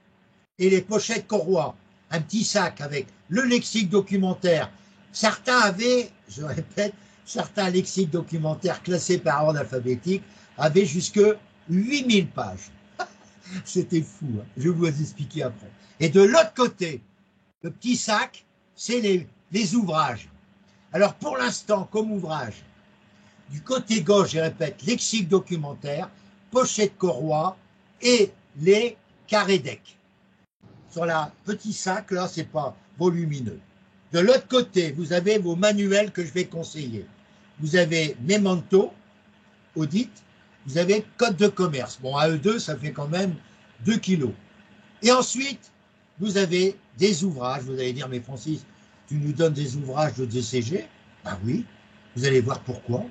et les pochettes Corroy. Un petit sac avec le lexique documentaire. Certains avaient, je répète, certains lexiques documentaires classés par ordre alphabétique avaient jusque 8000 pages. C'était fou, hein. Je vais vous expliquer après. Et de l'autre côté, le petit sac, c'est les ouvrages. Alors pour l'instant, comme ouvrage, du côté gauche, je répète, lexique documentaire, pochette Corroy et les carrés deck. Sur la petit sac, là, c'est pas volumineux. De l'autre côté, vous avez vos manuels que je vais conseiller. Vous avez Memento, Audit, vous avez Code de commerce. Bon, à eux deux, ça fait quand même 2 kilos. Et ensuite, vous avez des ouvrages. Vous allez dire, mais Francis, tu nous donnes des ouvrages de DCG? Ben oui, vous allez voir pourquoi.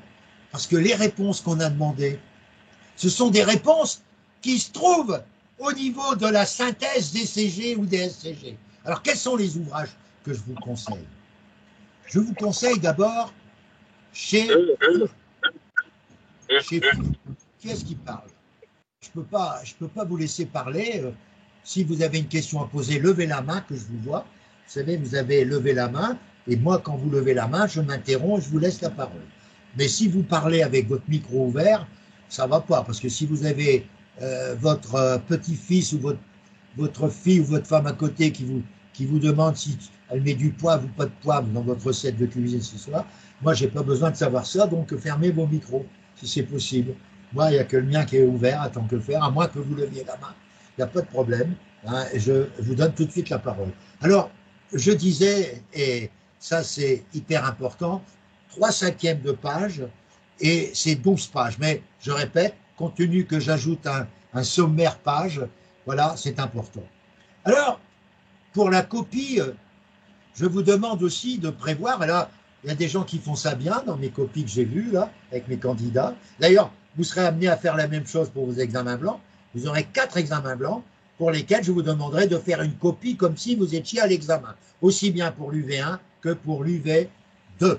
Parce que les réponses qu'on a demandées, ce sont des réponses qui se trouvent au niveau de la synthèse DCG ou des SCG. Alors, quels sont les ouvrages que je vous conseille? Je vous conseille d'abord chez Qui est-ce qui parle? Je peux pas vous laisser parler. Si vous avez une question à poser, levez la main que je vous vois. Vous savez, vous avez levé la main. Et moi, quand vous levez la main, je m'interromps et je vous laisse la parole. Mais si vous parlez avec votre micro ouvert, ça ne va pas. Parce que si vous avez votre petit-fils ou votre fille ou votre femme à côté qui vous demande si elle met du poivre ou pas de poivre dans votre recette de cuisine ce soir, moi, je n'ai pas besoin de savoir ça. Donc, fermez vos micros, si c'est possible. Moi, il n'y a que le mien qui est ouvert, à tant que faire, à moins que vous leviez la main. Il n'y a pas de problème. Hein, je vous donne tout de suite la parole. Alors, je disais, et ça c'est hyper important, 3/5 de page, et c'est 12 pages. Mais je répète, compte tenu que j'ajoute un sommaire page, voilà, c'est important. Alors, pour la copie, je vous demande aussi de prévoir, et là, il y a des gens qui font ça bien dans mes copies que j'ai vues, là, avec mes candidats. D'ailleurs, vous serez amené à faire la même chose pour vos examens blancs. Vous aurez 4 examens blancs pour lesquels je vous demanderai de faire une copie comme si vous étiez à l'examen, aussi bien pour l'UV1 que pour l'UV2.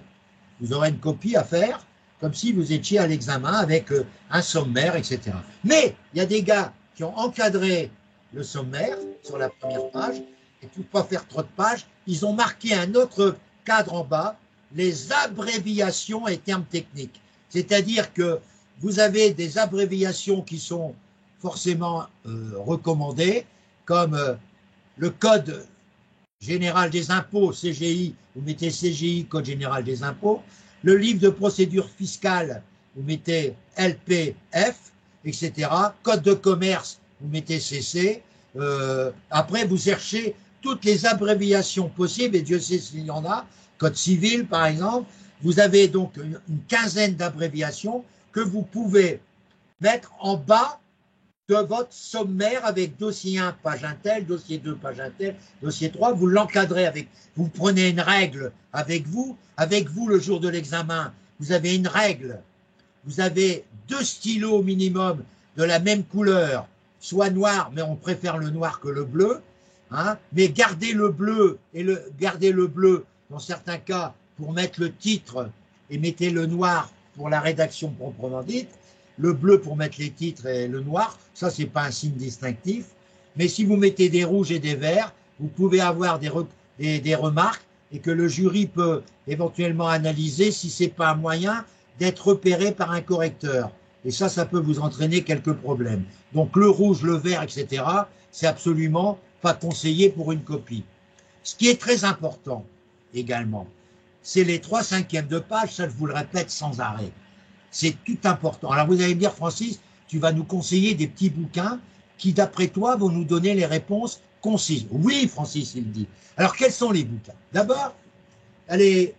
Vous aurez une copie à faire comme si vous étiez à l'examen avec un sommaire, etc. Mais il y a des gars qui ont encadré le sommaire sur la première page, et pour ne pas faire trop de pages, ils ont marqué un autre cadre en bas, les abréviations et termes techniques. C'est-à-dire que vous avez des abréviations qui sont forcément recommandées, comme le Code général des impôts, CGI, vous mettez CGI, Code général des impôts, le livre de procédure fiscale, vous mettez LPF, etc. Code de commerce, vous mettez CC. Après, vous cherchez toutes les abréviations possibles, et Dieu sait s'il y en a, Code civil par exemple. Vous avez donc une quinzaine d'abréviations que vous pouvez mettre en bas de votre sommaire avec dossier 1, page un tel, dossier 2, page un tel, dossier 3, vous l'encadrez avec, vous prenez une règle avec vous le jour de l'examen, vous avez une règle, vous avez 2 stylos au minimum de la même couleur, soit noir, mais on préfère le noir que le bleu, hein, mais gardez le bleu, gardez le bleu dans certains cas pour mettre le titre et mettez le noir pour la rédaction proprement dite, le bleu pour mettre les titres et le noir, ça c'est pas un signe distinctif, mais si vous mettez des rouges et des verts, vous pouvez avoir des remarques et que le jury peut éventuellement analyser si c'est pas un moyen d'être repéré par un correcteur. Et ça peut vous entraîner quelques problèmes. Donc le rouge, le vert, etc., c'est absolument pas conseillé pour une copie. Ce qui est très important également, c'est les 3/5 de page, ça je vous le répète sans arrêt. C'est tout important. Alors vous allez me dire, Francis, tu vas nous conseiller des petits bouquins qui, d'après toi, vont nous donner les réponses concises. Oui, Francis, il dit. Alors quels sont les bouquins? D'abord, les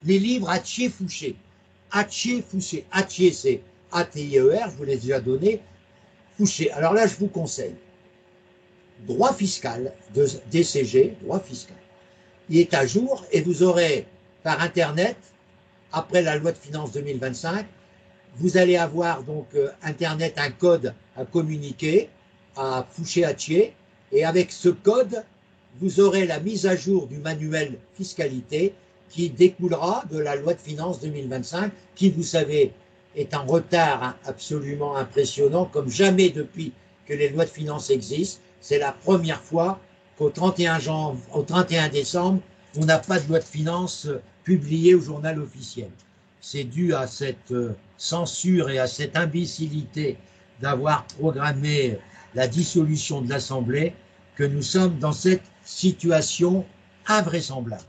livres Attier-Fouché. Attier-Fouché. Attier, c'est A-T-I-E-R, je vous l'ai déjà donné. Fouché. Alors là, je vous conseille droit fiscal de DCG, droit fiscal. Il est à jour et vous aurez par Internet, après la loi de finances 2025, vous allez avoir donc Internet un code à communiquer à Fouché-Attier et avec ce code, vous aurez la mise à jour du manuel fiscalité qui découlera de la loi de finances 2025 qui, vous savez, est en retard absolument impressionnant comme jamais depuis que les lois de finances existent. C'est la première fois qu'au 31 décembre, on n'a pas de loi de finances publiée au journal officiel. C'est dû à cette censure et à cette imbécilité d'avoir programmé la dissolution de l'Assemblée que nous sommes dans cette situation invraisemblable.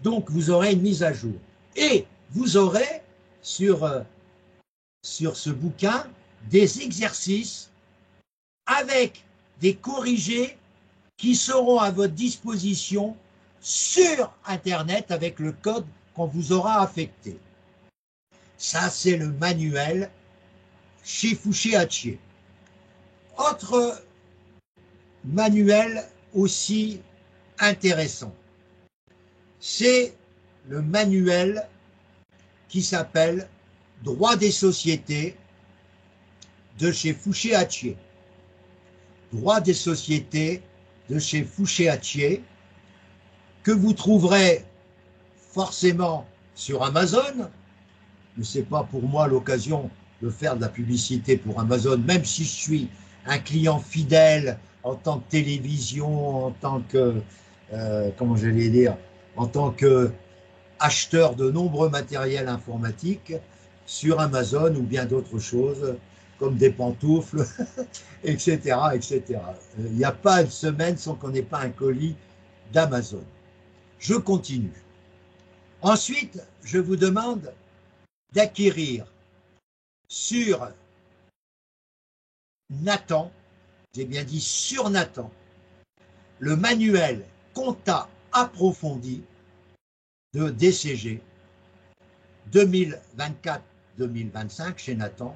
Donc, vous aurez une mise à jour. Et vous aurez sur ce bouquin des exercices avec des corrigés qui seront à votre disposition sur Internet avec le code qu'on vous aura affecté. Ça, c'est le manuel chez Fouché-Hachette. Autre manuel aussi intéressant, c'est le manuel qui s'appelle Droit des sociétés de chez Fouché-Hachette. Droit des sociétés de chez Fouché-Hachette, que vous trouverez forcément sur Amazon. Mais ce n'est pas pour moi l'occasion de faire de la publicité pour Amazon, même si je suis un client fidèle en tant que télévision, en tant que, comment j'allais dire, en tant que acheteur de nombreux matériels informatiques sur Amazon ou bien d'autres choses, comme des pantoufles, etc., etc. Il n'y a pas une semaine sans qu'on n'ait pas un colis d'Amazon. Je continue. Ensuite, je vous demande d'acquérir sur Nathan, j'ai bien dit sur Nathan, le manuel compta approfondi de DCG 2024-2025 chez Nathan,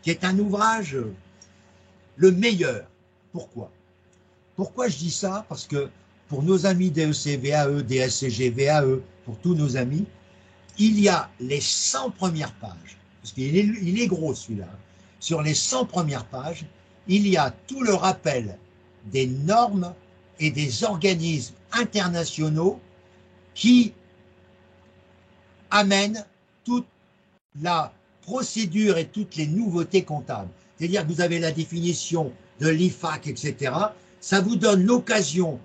qui est un ouvrage le meilleur. Pourquoi? Pourquoi je dis ça? Parce que pour nos amis DEC, VAE, DSCG, VAE, pour tous nos amis, il y a les 100 premières pages, parce qu'il est gros celui-là. Sur les 100 premières pages, il y a tout le rappel des normes et des organismes internationaux qui amènent toute la procédure et toutes les nouveautés comptables. C'est-à-dire que vous avez la définition de l'IFAC, etc. Ça vous donne l'occasion,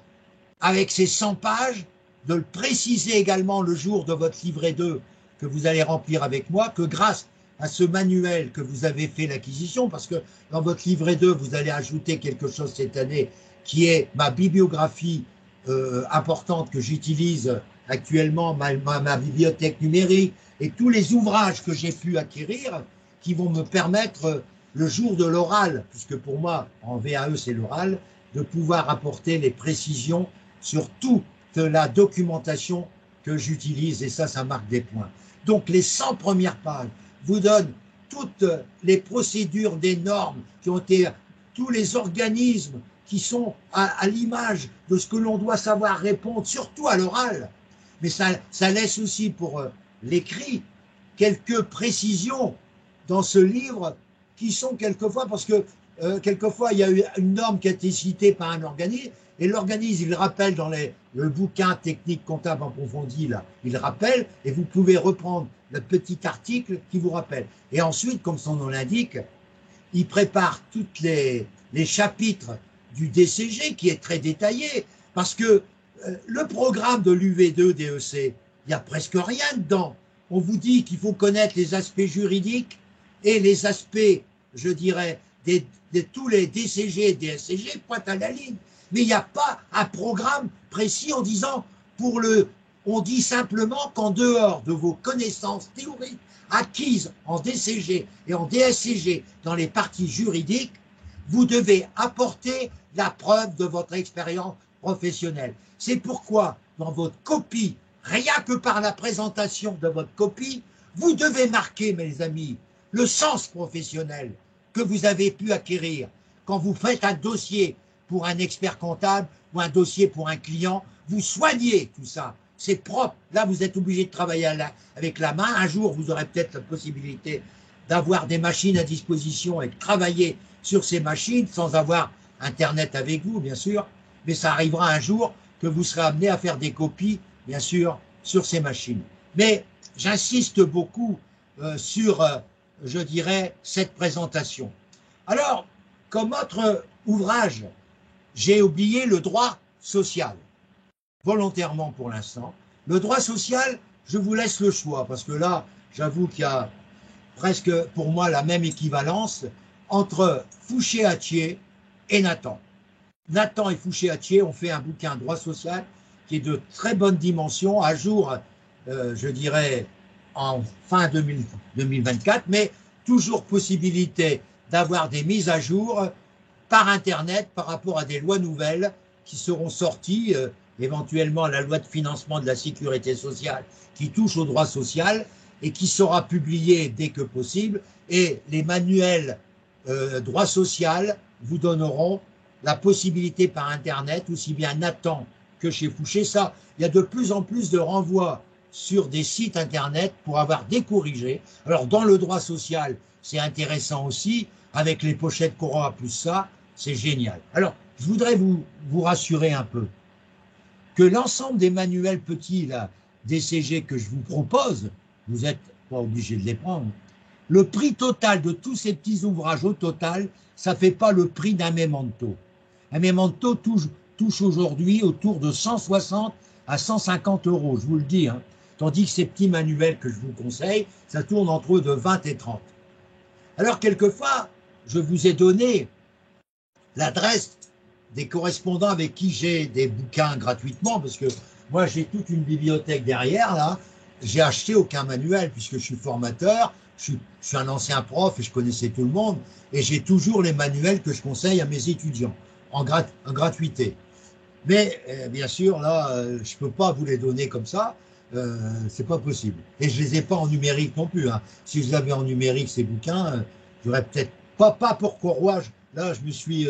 avec ces 100 pages, de le préciser également le jour de votre livret 2 que vous allez remplir avec moi, que grâce à ce manuel que vous avez fait l'acquisition, parce que dans votre livret 2, vous allez ajouter quelque chose cette année qui est ma bibliographie importante que j'utilise actuellement, ma bibliothèque numérique et tous les ouvrages que j'ai pu acquérir qui vont me permettre, le jour de l'oral, puisque pour moi, en VAE, c'est l'oral, de pouvoir apporter les précisions sur toute la documentation que j'utilise, et ça marque des points. Donc, les 100 premières pages vous donnent toutes les procédures des normes qui ont été, tous les organismes qui sont à l'image de ce que l'on doit savoir répondre, surtout à l'oral. Mais ça laisse aussi pour l'écrit quelques précisions dans ce livre qui sont quelquefois, parce que quelquefois il y a eu une norme qui a été citée par un organisme, et l'organisme, il rappelle dans le bouquin technique comptable approfondi, là, il rappelle, et vous pouvez reprendre le petit article qui vous rappelle. Et ensuite, comme son nom l'indique, il prépare tous les chapitres du DCG, qui est très détaillé, parce que le programme de l'UV2 DEC, il n'y a presque rien dedans. On vous dit qu'il faut connaître les aspects juridiques et les aspects, je dirais, de tous les DCG et DSCG, pointe à la ligne. Mais il n'y a pas un programme précis en disant, on dit simplement qu'en dehors de vos connaissances théoriques acquises en DCG et en DSCG dans les parties juridiques, vous devez apporter la preuve de votre expérience professionnelle. C'est pourquoi, dans votre copie, rien que par la présentation de votre copie, vous devez marquer, mes amis, le sens professionnel que vous avez pu acquérir. Quand vous faites un dossier pour un expert comptable ou un dossier pour un client, vous soignez tout ça. C'est propre. Là, vous êtes obligé de travailler avec la main. Un jour, vous aurez peut-être la possibilité d'avoir des machines à disposition et de travailler sur ces machines sans avoir Internet avec vous, bien sûr. Mais ça arrivera un jour que vous serez amené à faire des copies, bien sûr, sur ces machines. Mais j'insiste beaucoup sur, je dirais, cette présentation. Alors, comme autre ouvrage, j'ai oublié le droit social, volontairement pour l'instant. Le droit social, je vous laisse le choix, parce que là, j'avoue qu'il y a presque, pour moi, la même équivalence entre Fouché-Hachette et Nathan. Nathan et Fouché-Hachette ont fait un bouquin droit social qui est de très bonne dimension, à jour, je dirais, en fin 2024, mais toujours possibilité d'avoir des mises à jour par Internet par rapport à des lois nouvelles qui seront sorties éventuellement la loi de financement de la sécurité sociale qui touche au droit social et qui sera publiée dès que possible. Et les manuels droit social vous donneront la possibilité par Internet, aussi bien Nathan que chez Fouché. Ça, il y a de plus en plus de renvois sur des sites Internet pour avoir des corrigés. Alors, dans le droit social, c'est intéressant aussi, avec les pochettes Cora plus ça, c'est génial. Alors, je voudrais vous rassurer un peu que l'ensemble des manuels petits là, DCG que je vous propose, vous n'êtes pas obligé de les prendre. Le prix total de tous ces petits ouvrages au total, ça ne fait pas le prix d'un memento. Un memento touche aujourd'hui autour de 160 à 150 €, je vous le dis. Hein. Tandis que ces petits manuels que je vous conseille, ça tourne entre de 20 et 30. Alors, quelquefois, je vous ai donné l'adresse des correspondants avec qui j'ai des bouquins gratuitement, parce que moi, j'ai toute une bibliothèque derrière, là. J'ai acheté aucun manuel, puisque je suis formateur, je suis un ancien prof et je connaissais tout le monde, et j'ai toujours les manuels que je conseille à mes étudiants, en gratuité. Mais, bien sûr, là, je ne peux pas vous les donner comme ça, c'est pas possible. Et je les ai pas en numérique non plus. Hein. Si je les avais en numérique, ces bouquins, j'aurais peut-être pas pour Corroy. Là, je me suis,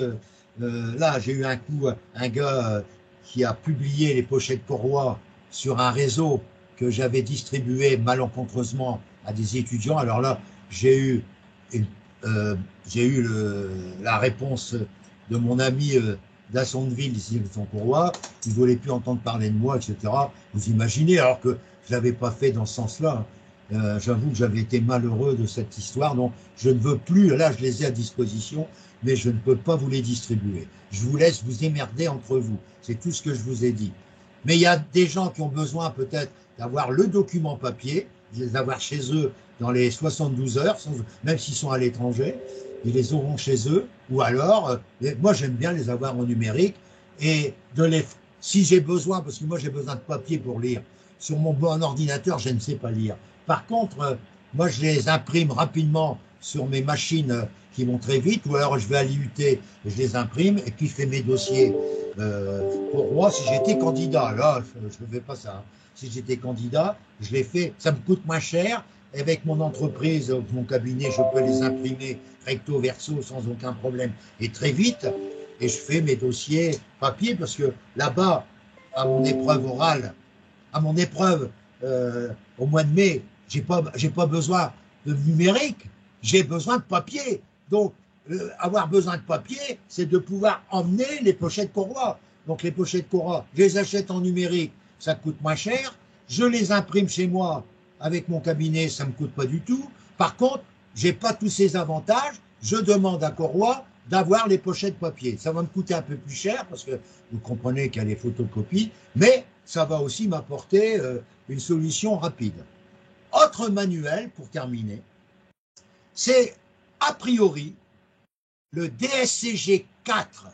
là, j'ai eu un coup, un gars qui a publié les pochettes Corroy sur un réseau que j'avais distribué malencontreusement à des étudiants. Alors là, j'ai eu la réponse de mon ami d'Assonville, ici de son Corroy, il ne voulait plus entendre parler de moi, etc. Vous imaginez, alors que je ne l'avais pas fait dans ce sens-là. J'avoue que j'avais été malheureux de cette histoire, donc je ne veux plus, là je les ai à disposition, mais je ne peux pas vous les distribuer. Je vous laisse vous émerder entre vous, c'est tout ce que je vous ai dit. Mais il y a des gens qui ont besoin peut-être d'avoir le document papier, de les avoir chez eux dans les 72 heures, même s'ils sont à l'étranger, ils les auront chez eux, ou alors, moi j'aime bien les avoir en numérique, et si j'ai besoin, parce que moi j'ai besoin de papier pour lire, sur mon bon ordinateur, je ne sais pas lire. Par contre, moi je les imprime rapidement sur mes machines qui vont très vite, ou alors je vais à l'IUT et je les imprime, et puis je fais mes dossiers. Pour moi, si j'étais candidat, là, je ne fais pas ça. Hein. Si j'étais candidat, je les fais, ça me coûte moins cher. Avec mon entreprise, mon cabinet, je peux les imprimer recto verso sans aucun problème et très vite. Et je fais mes dossiers papier parce que là-bas, à mon épreuve orale, à mon épreuve au mois de mai, j'ai pas besoin de numérique, j'ai besoin de papier. Donc, avoir besoin de papier, c'est de pouvoir emmener les pochettes Corroy. Donc, les pochettes Corroy, je les achète en numérique, ça coûte moins cher. Je les imprime chez moi avec mon cabinet, ça ne me coûte pas du tout. Par contre, je n'ai pas tous ces avantages. Je demande à Corroy d'avoir les pochettes papier. Ça va me coûter un peu plus cher parce que vous comprenez qu'il y a les photocopies, mais ça va aussi m'apporter une solution rapide. Autre manuel, pour terminer, c'est a priori le DSCG 4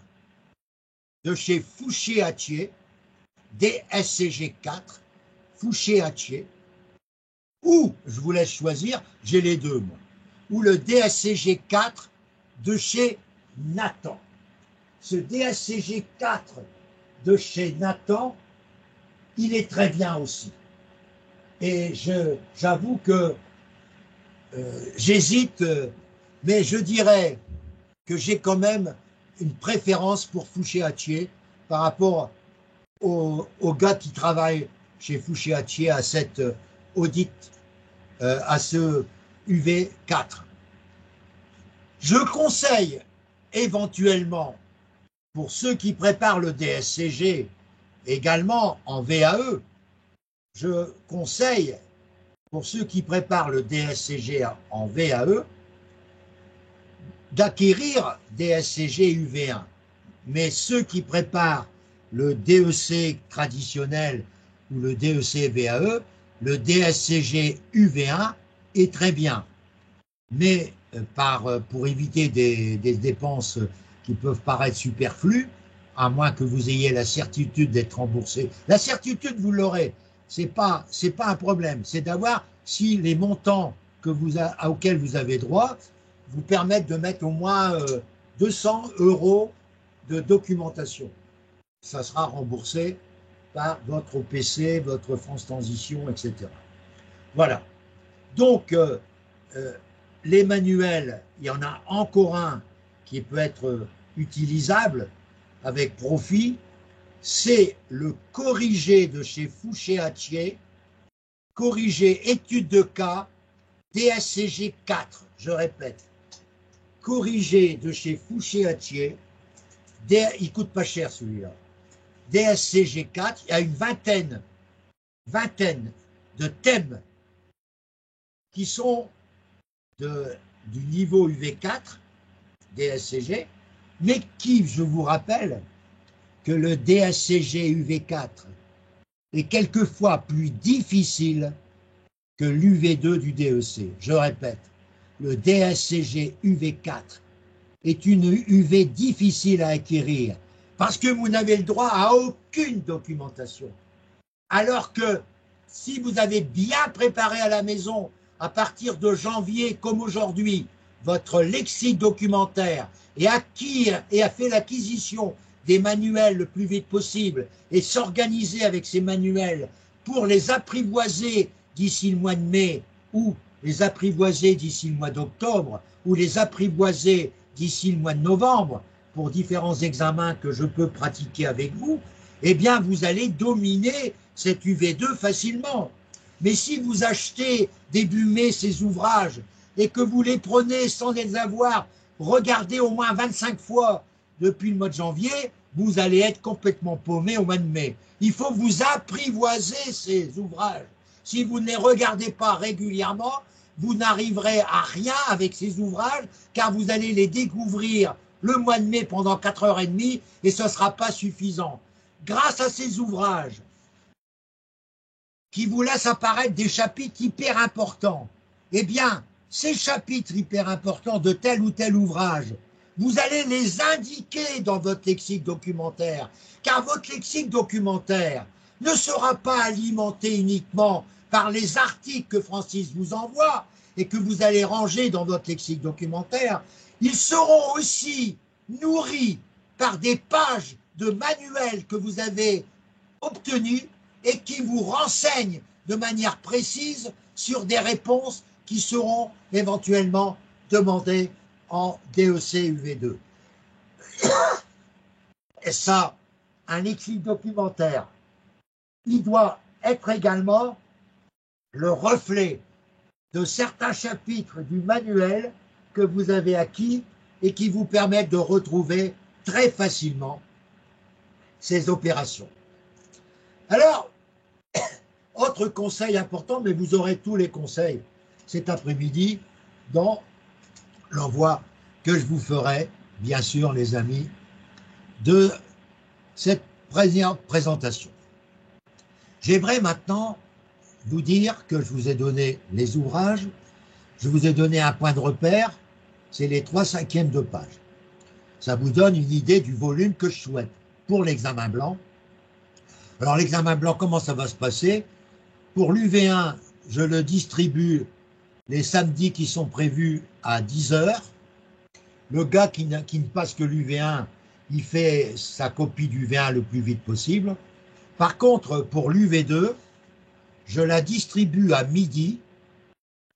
de chez Fouché-Hatier, DSCG 4, Fouché-Hatier, ou, je vous laisse choisir, j'ai les deux, moi, ou le DSCG 4 de chez Nathan. Ce DSCG 4 de chez Nathan, il est très bien aussi. Et j'avoue que j'hésite, mais je dirais que j'ai quand même une préférence pour Fouché-Hatier par rapport aux gars qui travaillent chez Fouché-Hatier à cette audit, à ce UV4. Je conseille éventuellement, pour ceux qui préparent le DSCG, également en VAE, je conseille, pour ceux qui préparent le DSCG en VAE, d'acquérir DSCG UV1. Mais ceux qui préparent le DEC traditionnel ou le DEC VAE, le DSCG UV1 est très bien. Mais pour éviter des dépenses qui peuvent paraître superflues, à moins que vous ayez la certitude d'être remboursé. La certitude, vous l'aurez. C'est pas un problème. C'est d'avoir si les montants auxquels vous avez droit vous permettent de mettre au moins 200 € de documentation. Ça sera remboursé par votre OPC, votre France Transition, etc. Voilà. Donc, les manuels, il y en a encore un qui peut être utilisable avec profit, c'est le corrigé de chez Fouché-Hatier, corrigé étude de cas, DSCG 4, je répète, corrigé de chez Fouché-Hatier, il coûte pas cher celui-là, DSCG 4, il y a une vingtaine de thèmes qui sont du niveau UV4, DSCG, mais qui, je vous rappelle, que le DSCG UV4 est quelquefois plus difficile que l'UV2 du DEC. Je répète, le DSCG UV4 est une UV difficile à acquérir parce que vous n'avez le droit à aucune documentation. Alors que si vous avez bien préparé à la maison, à partir de janvier comme aujourd'hui, votre lexique documentaire et a fait l'acquisition des manuels le plus vite possible et s'organiser avec ces manuels pour les apprivoiser d'ici le mois de mai ou les apprivoiser d'ici le mois d'octobre ou les apprivoiser d'ici le mois de novembre pour différents examens que je peux pratiquer avec vous, eh bien vous allez dominer cette UV2 facilement. Mais si vous achetez début mai ces ouvrages et que vous les prenez sans les avoir regardés au moins 25 fois depuis le mois de janvier, vous allez être complètement paumé au mois de mai. Il faut vous apprivoiser ces ouvrages. Si vous ne les regardez pas régulièrement, vous n'arriverez à rien avec ces ouvrages, car vous allez les découvrir le mois de mai pendant 4h30 et ce ne sera pas suffisant. Grâce à ces ouvrages qui vous laissent apparaître des chapitres hyper importants, eh bien, ces chapitres hyper importants de tel ou tel ouvrage, vous allez les indiquer dans votre lexique documentaire, car votre lexique documentaire ne sera pas alimenté uniquement par les articles que Francis vous envoie et que vous allez ranger dans votre lexique documentaire, ils seront aussi nourris par des pages de manuels que vous avez obtenus et qui vous renseignent de manière précise sur des réponses qui seront éventuellement demandées en DEC UV2. Et ça, un lexique documentaire, il doit être également le reflet de certains chapitres du manuel que vous avez acquis et qui vous permettent de retrouver très facilement ces opérations. Alors, autre conseil important, mais vous aurez tous les conseils cet après-midi dans l'envoi que je vous ferai, bien sûr, les amis, de cette présentation. J'aimerais maintenant vous dire que je vous ai donné les ouvrages, je vous ai donné un point de repère, c'est les 3/5 de page. Ça vous donne une idée du volume que je souhaite pour l'examen blanc. Alors l'examen blanc, comment ça va se passer? Pour l'UV1, je le distribue les samedis qui sont prévus à 10h. Le gars qui ne passe que l'UV1, il fait sa copie du UV1 le plus vite possible. Par contre, pour l'UV2, je la distribue à midi.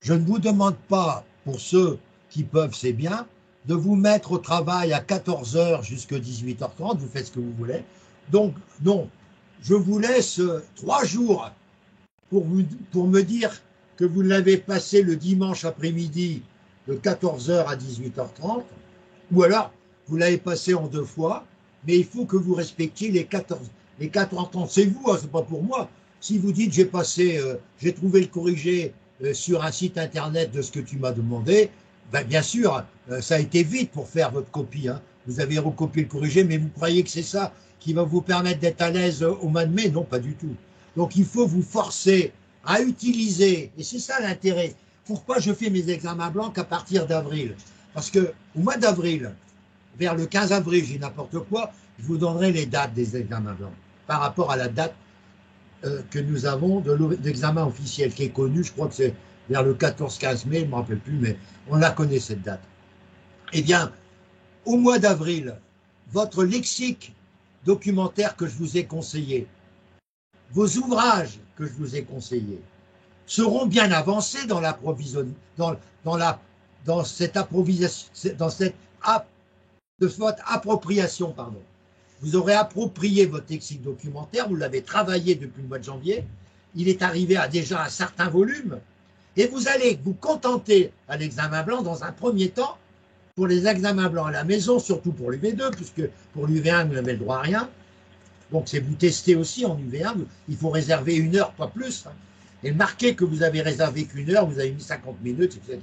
Je ne vous demande pas, pour ceux qui peuvent, c'est bien, de vous mettre au travail à 14h jusqu'à 18h30, vous faites ce que vous voulez. Donc, non, je vous laisse 3 jours pour me dire que vous l'avez passé le dimanche après-midi de 14h à 18h30, ou alors vous l'avez passé en 2 fois, mais il faut que vous respectiez les 4h30. C'est vous, hein, c'est pas pour moi. Si vous dites j'ai trouvé le corrigé sur un site internet de ce que tu m'as demandé, ben bien sûr, ça a été vite pour faire votre copie. Hein. Vous avez recopié le corrigé, mais vous croyez que c'est ça qui va vous permettre d'être à l'aise au mois de mai? Non, pas du tout. Donc il faut vous forcer à utiliser, et c'est ça l'intérêt. Pourquoi je fais mes examens blancs qu'à partir d'avril? Parce qu'au mois d'avril, vers le 15 avril, j'ai n'importe quoi, je vous donnerai les dates des examens blancs par rapport à la date que nous avons de l'examen officiel qui est connu, je crois que c'est vers le 14-15 mai, je ne me rappelle plus, mais on la connaît cette date. Eh bien, au mois d'avril, votre lexique documentaire que je vous ai conseillé, vos ouvrages que je vous ai conseillés seront bien avancés dans cette appropriation, pardon. Vous aurez approprié votre lexique documentaire, vous l'avez travaillé depuis le mois de janvier, il est arrivé à déjà un certain volume, et vous allez vous contenter à l'examen blanc dans un premier temps, pour les examens blancs à la maison, surtout pour l'UV2, puisque pour l'UV1, vous n'avez le droit à rien. Donc, c'est vous tester aussi en UV1, il faut réserver 1 heure, pas plus. Hein. Et marquez que vous avez réservé qu'1 heure, vous avez mis 50 minutes, etc.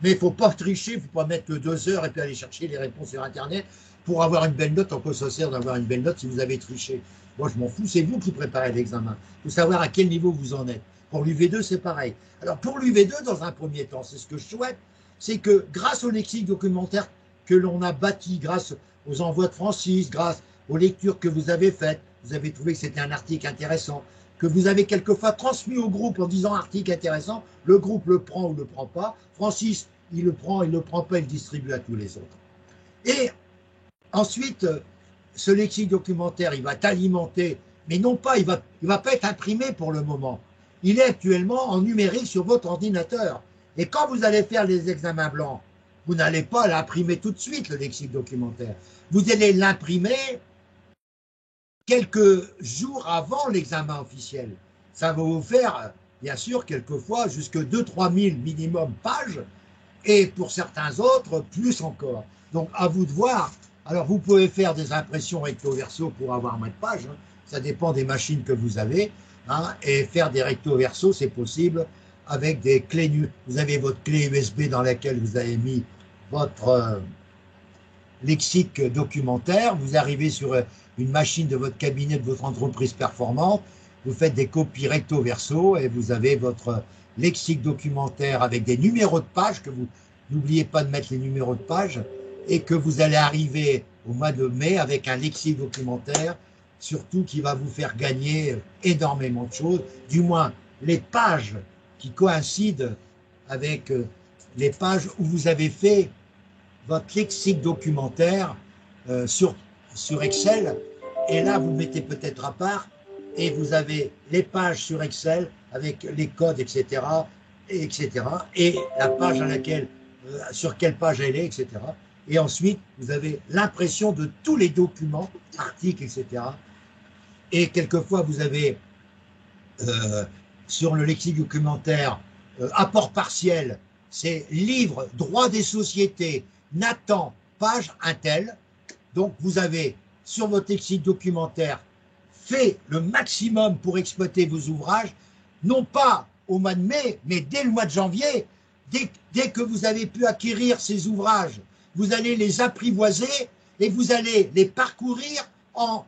Mais il ne faut pas tricher, il ne faut pas mettre que 2 heures et puis aller chercher les réponses sur Internet pour avoir une belle note. En quoi ça sert d'avoir une belle note si vous avez triché? Moi, je m'en fous, c'est vous qui préparez l'examen. Il faut savoir à quel niveau vous en êtes. Pour l'UV2, c'est pareil. Alors, pour l'UV2, dans un premier temps, c'est ce que je souhaite, c'est que grâce au lexique documentaire que l'on a bâti, grâce aux envois de Francis, grâce aux lectures que vous avez faites, vous avez trouvé que c'était un article intéressant, que vous avez quelquefois transmis au groupe en disant article intéressant, le groupe le prend ou ne le prend pas, Francis, il le prend, il ne le prend pas, il le distribue à tous les autres. Et ensuite, ce lexique documentaire, il va être alimenté, mais non pas, il va pas être imprimé pour le moment. Il est actuellement en numérique sur votre ordinateur. Et quand vous allez faire les examens blancs, vous n'allez pas l'imprimer tout de suite, le lexique documentaire. Vous allez l'imprimer quelques jours avant l'examen officiel. Ça va vous faire, bien sûr, quelquefois, jusque 2-3 000 minimum pages, et pour certains autres, plus encore. Donc, à vous de voir. Alors, vous pouvez faire des impressions recto-verso pour avoir moins de pages. Hein. Ça dépend des machines que vous avez. Hein, et faire des recto-verso, c'est possible avec des clés. Vous avez votre clé USB dans laquelle vous avez mis votre lexique documentaire. Vous arrivez sur une machine de votre cabinet, de votre entreprise performante. Vous faites des copies recto-verso et vous avez votre lexique documentaire avec des numéros de pages, que vous n'oubliez pas de mettre les numéros de pages, et que vous allez arriver au mois de mai avec un lexique documentaire, surtout qui va vous faire gagner énormément de choses, du moins les pages qui coïncident avec les pages où vous avez fait votre lexique documentaire sur Excel, et là vous mettez peut-être à part, et vous avez les pages sur Excel avec les codes, etc., et la page à laquelle, sur quelle page elle est, etc. Et ensuite, vous avez l'impression de tous les documents, articles, etc. Et quelquefois, vous avez sur le lexique documentaire, apport partiel, c'est livre, droit des sociétés, Nathan, page Intel. Donc, vous avez sur votre lexique documentaire fait le maximum pour exploiter vos ouvrages, non pas au mois de mai, mais dès le mois de janvier. Dès que vous avez pu acquérir ces ouvrages, vous allez les apprivoiser et vous allez les parcourir en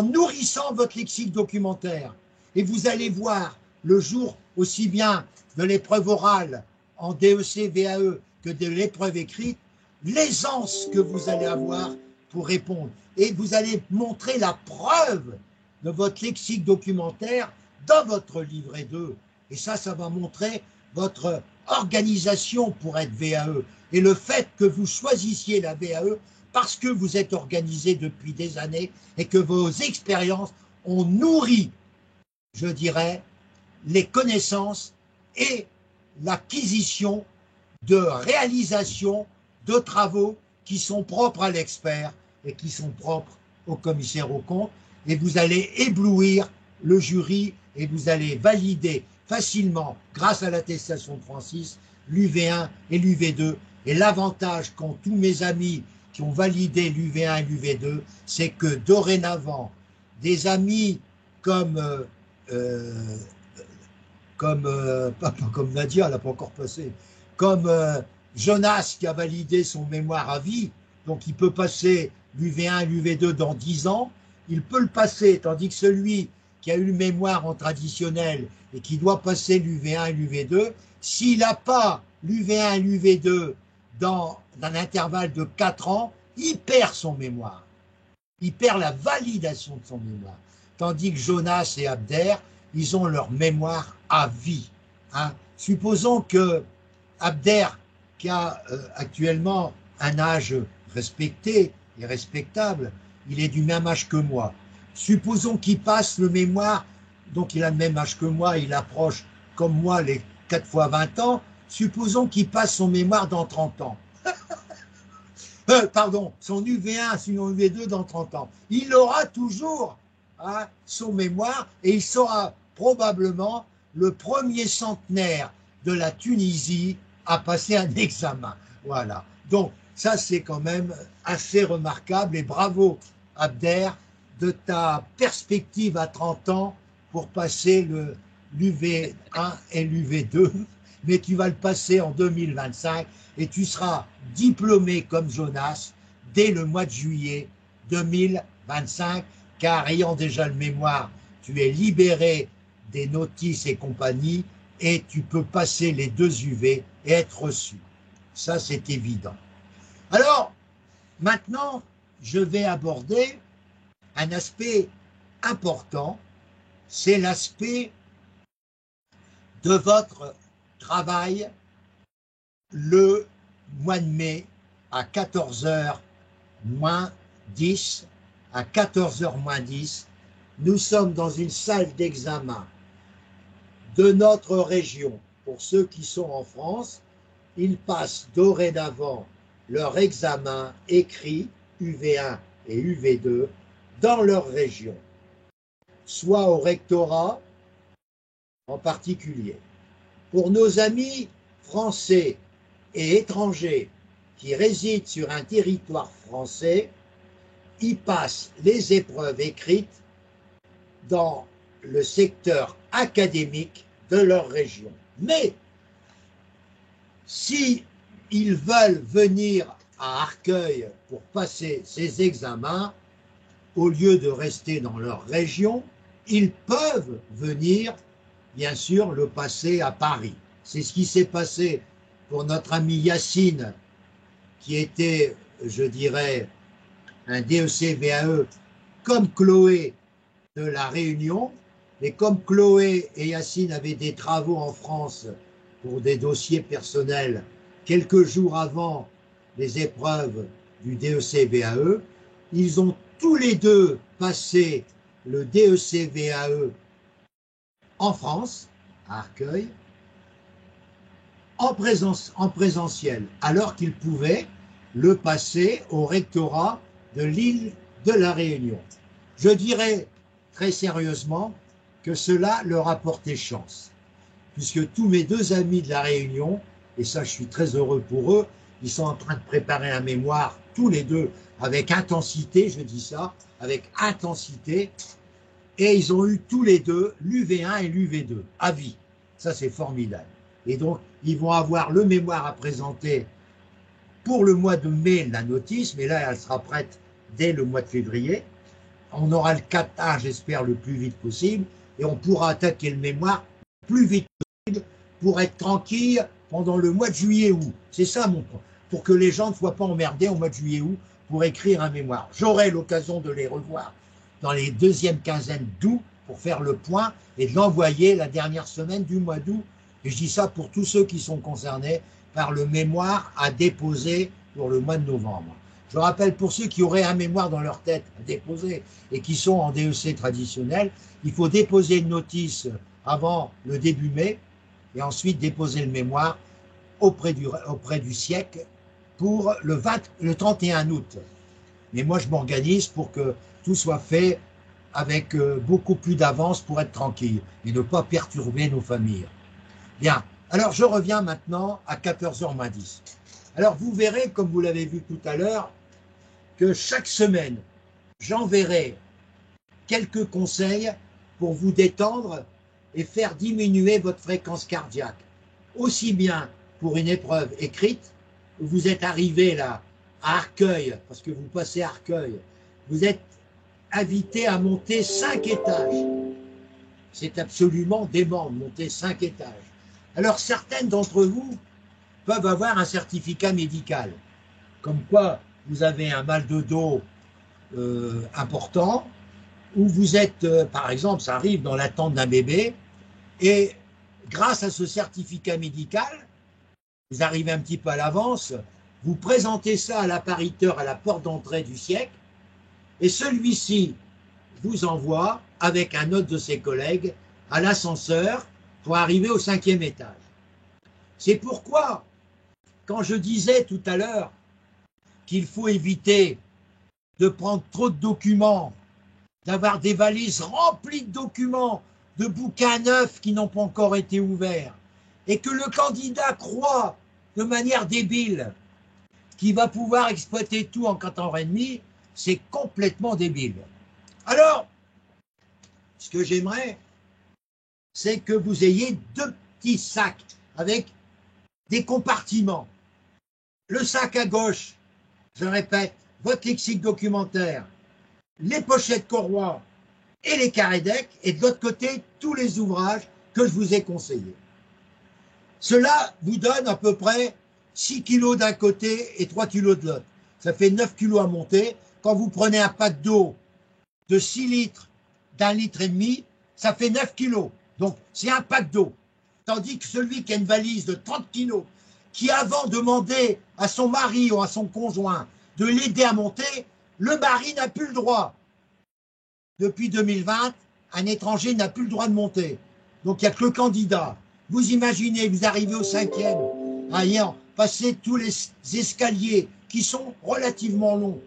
nourrissant votre lexique documentaire. Et vous allez voir le jour aussi bien de l'épreuve orale en DEC, VAE que de l'épreuve écrite, l'aisance que vous allez avoir pour répondre. Et vous allez montrer la preuve de votre lexique documentaire dans votre livret 2. Et ça va montrer votre organisation pour être VAE. Et le fait que vous choisissiez la VAE parce que vous êtes organisé depuis des années et que vos expériences ont nourri, je dirais, les connaissances et l'acquisition de réalisations de travaux qui sont propres à l'expert et qui sont propres au commissaire aux comptes. Et vous allez éblouir le jury et vous allez valider facilement, grâce à l'attestation de Francis, l'UV1 et l'UV2. Et l'avantage qu'ont tous mes amis qui ont validé l'UV1 et l'UV2, c'est que dorénavant, des amis comme Nadia, elle n'a pas encore passé, comme Jonas qui a validé son mémoire à vie, donc il peut passer l'UV1 et l'UV2 dans 10 ans, il peut le passer, tandis que celui qui a eu le mémoire en traditionnel et qui doit passer l'UV1 et l'UV2, s'il n'a pas l'UV1 et l'UV2 dans un intervalle de 4 ans, il perd son mémoire. Il perd la validation de son mémoire. Tandis que Jonas et Abder, ils ont leur mémoire à vie. Hein. Supposons que Abder, qui a actuellement un âge respecté et respectable, il est du même âge que moi. supposons qu'il passe le mémoire, donc il a le même âge que moi, il approche comme moi les 4 fois 20 ans, supposons qu'il passe son mémoire dans 30 ans. Pardon, son UV1, son UV2 dans 30 ans. Il aura toujours son mémoire et il sera probablement le premier centenaire de la Tunisie à passer un examen. Voilà. Donc, ça, c'est quand même assez remarquable et bravo, Abder, de ta perspective à 30 ans pour passer l'UV1 et l'UV2, mais tu vas le passer en 2025 et tu seras diplômé comme Jonas dès le mois de juillet 2025, car ayant déjà le mémoire, tu es libéré des notices et compagnie et tu peux passer les 2 UV et être reçu. Ça, c'est évident. Alors, maintenant, je vais aborder un aspect important, c'est l'aspect de votre travail le mois de mai à 14h moins 10, à 14h moins 10, nous sommes dans une salle d'examen de notre région. Pour ceux qui sont en France, ils passent dorénavant leur examen écrit UV1 et UV2 dans leur région, soit au rectorat en particulier. Pour nos amis français et étrangers qui résident sur un territoire français, ils passent les épreuves écrites dans le secteur académique de leur région. Mais si ils veulent venir à Arcueil pour passer ces examens, au lieu de rester dans leur région, ils peuvent venir, bien sûr, le passer à Paris. C'est ce qui s'est passé pour notre ami Yacine, qui était, je dirais, un DEC VAE comme Chloé de La Réunion, mais comme Chloé et Yacine avaient des travaux en France pour des dossiers personnels quelques jours avant les épreuves du DEC VAE, ils ont tous les deux passé le DEC VAE en France, à Arcueil, en présentiel, alors qu'ils pouvaient le passer au rectorat de l'île de La Réunion. Je dirais très sérieusement que cela leur a porté chance, puisque tous mes 2 amis de La Réunion, et ça je suis très heureux pour eux, ils sont en train de préparer un mémoire, tous les 2, avec intensité, je dis ça, avec intensité, et ils ont eu tous les 2 l'UV1 et l'UV2, à vie. Ça c'est formidable. Et donc, ils vont avoir le mémoire à présenter pour le mois de mai, la notice, mais là, elle sera prête dès le mois de février. On aura le kata, j'espère, le plus vite possible, et on pourra attaquer le mémoire le plus vite possible pour être tranquille pendant le mois de juillet-août. C'est ça mon point, pour que les gens ne soient pas emmerdés au mois de juillet-août pour écrire un mémoire. J'aurai l'occasion de les revoir dans les 2e quinzaines d'août pour faire le point et de l'envoyer la dernière semaine du mois d'août. Et je dis ça pour tous ceux qui sont concernés par le mémoire à déposer pour le mois de novembre. Je rappelle pour ceux qui auraient un mémoire dans leur tête à déposer et qui sont en DEC traditionnel, il faut déposer une notice avant le début mai et ensuite déposer le mémoire auprès du siècle pour le 31 août. Mais moi, je m'organise pour que tout soit fait avec beaucoup plus d'avance pour être tranquille et ne pas perturber nos familles. Bien, alors je reviens maintenant à 14h moins 10. Alors vous verrez, comme vous l'avez vu tout à l'heure, que chaque semaine, j'enverrai quelques conseils pour vous détendre et faire diminuer votre fréquence cardiaque. Aussi bien pour une épreuve écrite, où vous êtes arrivé là à Arcueil, parce que vous passez Arcueil, vous êtes invité à monter 5 étages. C'est absolument dément de monter 5 étages. Alors certaines d'entre vous peuvent avoir un certificat médical, comme quoi vous avez un mal de dos important, ou vous êtes, par exemple, ça arrive dans l'attente d'un bébé, et grâce à ce certificat médical, vous arrivez un petit peu à l'avance, vous présentez ça à l'appariteur à la porte d'entrée du siècle, et celui-ci vous envoie avec un autre de ses collègues à l'ascenseur pour arriver au 5e étage. C'est pourquoi, quand je disais tout à l'heure qu'il faut éviter de prendre trop de documents, d'avoir des valises remplies de documents, de bouquins neufs qui n'ont pas encore été ouverts, et que le candidat croit de manière débile qu'il va pouvoir exploiter tout en 4 ans et demi, c'est complètement débile. Alors, ce que j'aimerais, c'est que vous ayez 2 petits sacs avec des compartiments. Le sac à gauche, je répète, votre lexique documentaire, les pochettes Corroy et les carrés d'EC, et de l'autre côté, tous les ouvrages que je vous ai conseillés. Cela vous donne à peu près 6 kilos d'un côté et 3 kilos de l'autre. Ça fait 9 kilos à monter. Quand vous prenez un pack d'eau de 6 litres, d'1,5 litre, ça fait 9 kilos. Donc, c'est un pack d'eau. Tandis que celui qui a une valise de 30 kilos, qui avant demandait à son mari ou à son conjoint de l'aider à monter, le mari n'a plus le droit. Depuis 2020, un étranger n'a plus le droit de monter. Donc, il n'y a que le candidat. Vous imaginez, vous arrivez au 5e, ayant passé tous les escaliers qui sont relativement longs.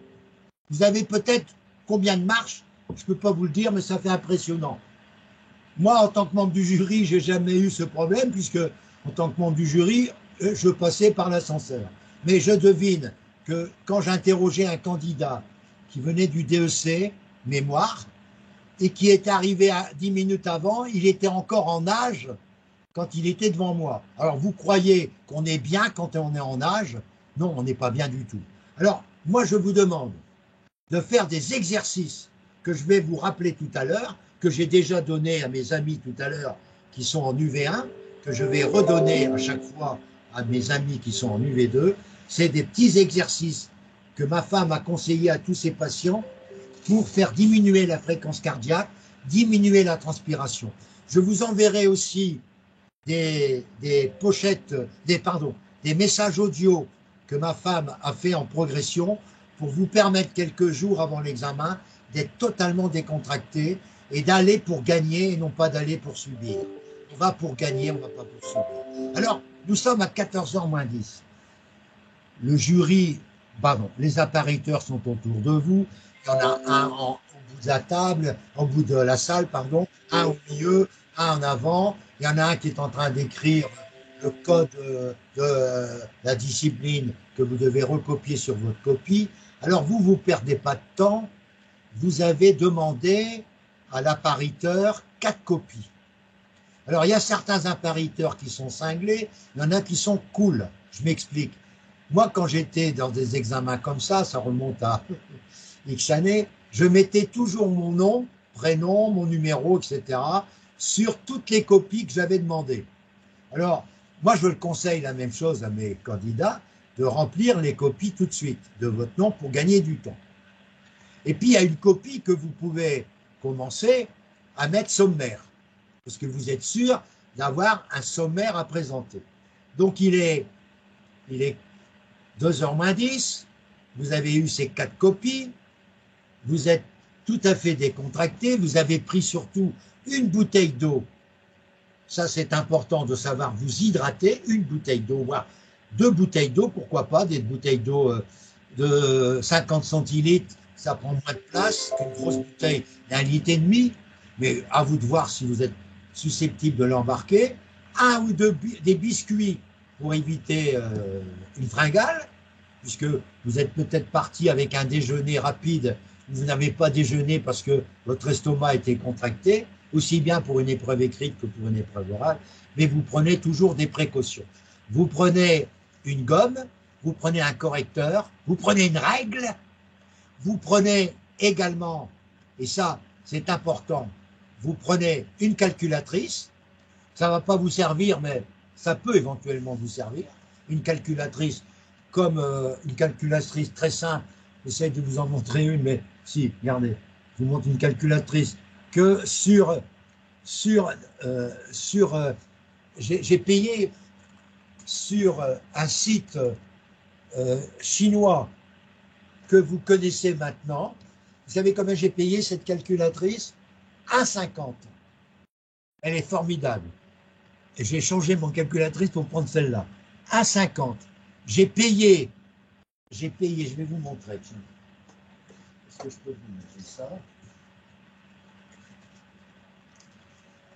Vous avez peut-être combien de marches? Je ne peux pas vous le dire, mais ça fait impressionnant. Moi, en tant que membre du jury, je n'ai jamais eu ce problème, puisque en tant que membre du jury, je passais par l'ascenseur. Mais je devine que quand j'interrogeais un candidat qui venait du DEC, mémoire, et qui est arrivé à 10 minutes avant, il était encore en âge quand il était devant moi. Alors, vous croyez qu'on est bien quand on est en âge? Non, on n'est pas bien du tout. Alors, moi, je vous demande de faire des exercices que je vais vous rappeler tout à l'heure, que j'ai déjà donné à mes amis tout à l'heure qui sont en UV1, que je vais redonner à chaque fois à mes amis qui sont en UV2. C'est des petits exercices que ma femme a conseillé à tous ses patients pour faire diminuer la fréquence cardiaque, diminuer la transpiration. Je vous enverrai aussi des pochettes, des messages audio que ma femme a fait en progression pour vous permettre quelques jours avant l'examen d'être totalement décontracté et d'aller pour gagner et non pas d'aller pour subir. On va pour gagner, on ne va pas pour subir. Alors, nous sommes à 14h moins 10. Le jury, les appariteurs sont autour de vous. Il y en a un au bout de la table, au bout de la salle, un au milieu, un en avant. Il y en a un qui est en train d'écrire le code de la discipline que vous devez recopier sur votre copie. Alors, vous ne perdez pas de temps. Vous avez demandé à l'appariteur 4 copies. Alors, il y a certains appariteurs qui sont cinglés, il y en a qui sont cool. Je m'explique. Moi, quand j'étais dans des examens comme ça remonte à X années, je mettais toujours mon nom, prénom, mon numéro, etc., sur toutes les copies que j'avais demandées. Alors, moi, je le conseille la même chose à mes candidats, de remplir les copies tout de suite de votre nom pour gagner du temps. Et puis, il y a une copie que vous pouvez commencer à mettre sommaire, parce que vous êtes sûr d'avoir un sommaire à présenter. Donc, il est 2h moins 10, vous avez eu ces 4 copies, vous êtes tout à fait décontracté, vous avez pris surtout une bouteille d'eau. Ça, c'est important de savoir vous hydrater, une bouteille d'eau, voire 2 bouteilles d'eau, pourquoi pas, des bouteilles d'eau de 50 centilitres, ça prend moins de place qu'une grosse bouteille d'1,5 litre, mais à vous de voir si vous êtes susceptible de l'embarquer. 1 ou 2 des biscuits pour éviter une fringale, puisque vous êtes peut-être parti avec un déjeuner rapide, vous n'avez pas déjeuné parce que votre estomac était contracté, aussi bien pour une épreuve écrite que pour une épreuve orale, mais vous prenez toujours des précautions. Vous prenez une gomme, vous prenez un correcteur, vous prenez une règle, vous prenez également, et ça c'est important, vous prenez une calculatrice, ça ne va pas vous servir, mais ça peut éventuellement vous servir, une calculatrice comme une calculatrice très simple, j'essaie de vous en montrer une, mais si, regardez, je vous montre une calculatrice que j'ai payé sur un site chinois que vous connaissez maintenant, Vous savez combien j'ai payé cette calculatrice? 1,50. Elle est formidable. Et j'ai changé mon calculatrice pour prendre celle-là. 1,50. J'ai payé, je vais vous montrer. Est-ce que je peux vous montrer ça?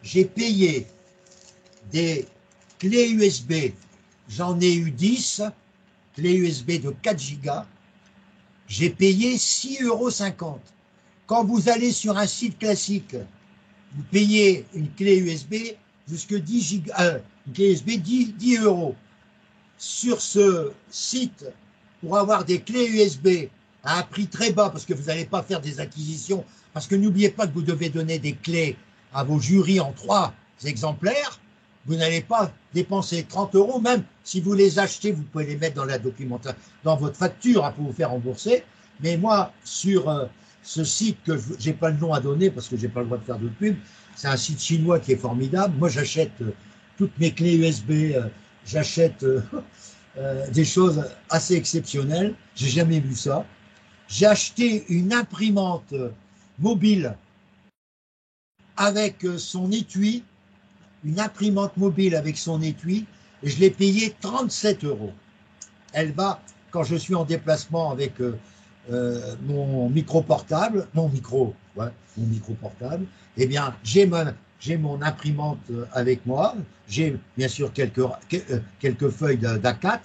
J'ai payé des clés USB, j'en ai eu 10, clés USB de 4 gigas, j'ai payé 6,50 €. Quand vous allez sur un site classique, vous payez une clé USB jusque 10 gigas, une clé USB 10 €. Sur ce site, pour avoir des clés USB à un prix très bas, parce que vous n'allez pas faire des acquisitions, parce que n'oubliez pas que vous devez donner des clés à vos jurys en 3 exemplaires, vous n'allez pas dépenser 30 €, même si vous les achetez, vous pouvez les mettre dans la documentation, dans votre facture pour vous faire rembourser. Mais moi, sur ce site que je n'ai pas le nom à donner parce que je n'ai pas le droit de faire de pub, c'est un site chinois qui est formidable. Moi, j'achète toutes mes clés USB, j'achète des choses assez exceptionnelles. J'ai jamais vu ça. J'ai acheté une imprimante mobile avec son étui, une imprimante mobile avec son étui, et je l'ai payée 37 €. Elle va, quand je suis en déplacement avec mon micro portable, mon micro portable, eh bien, j'ai mon imprimante avec moi, j'ai bien sûr quelques feuilles d'A4,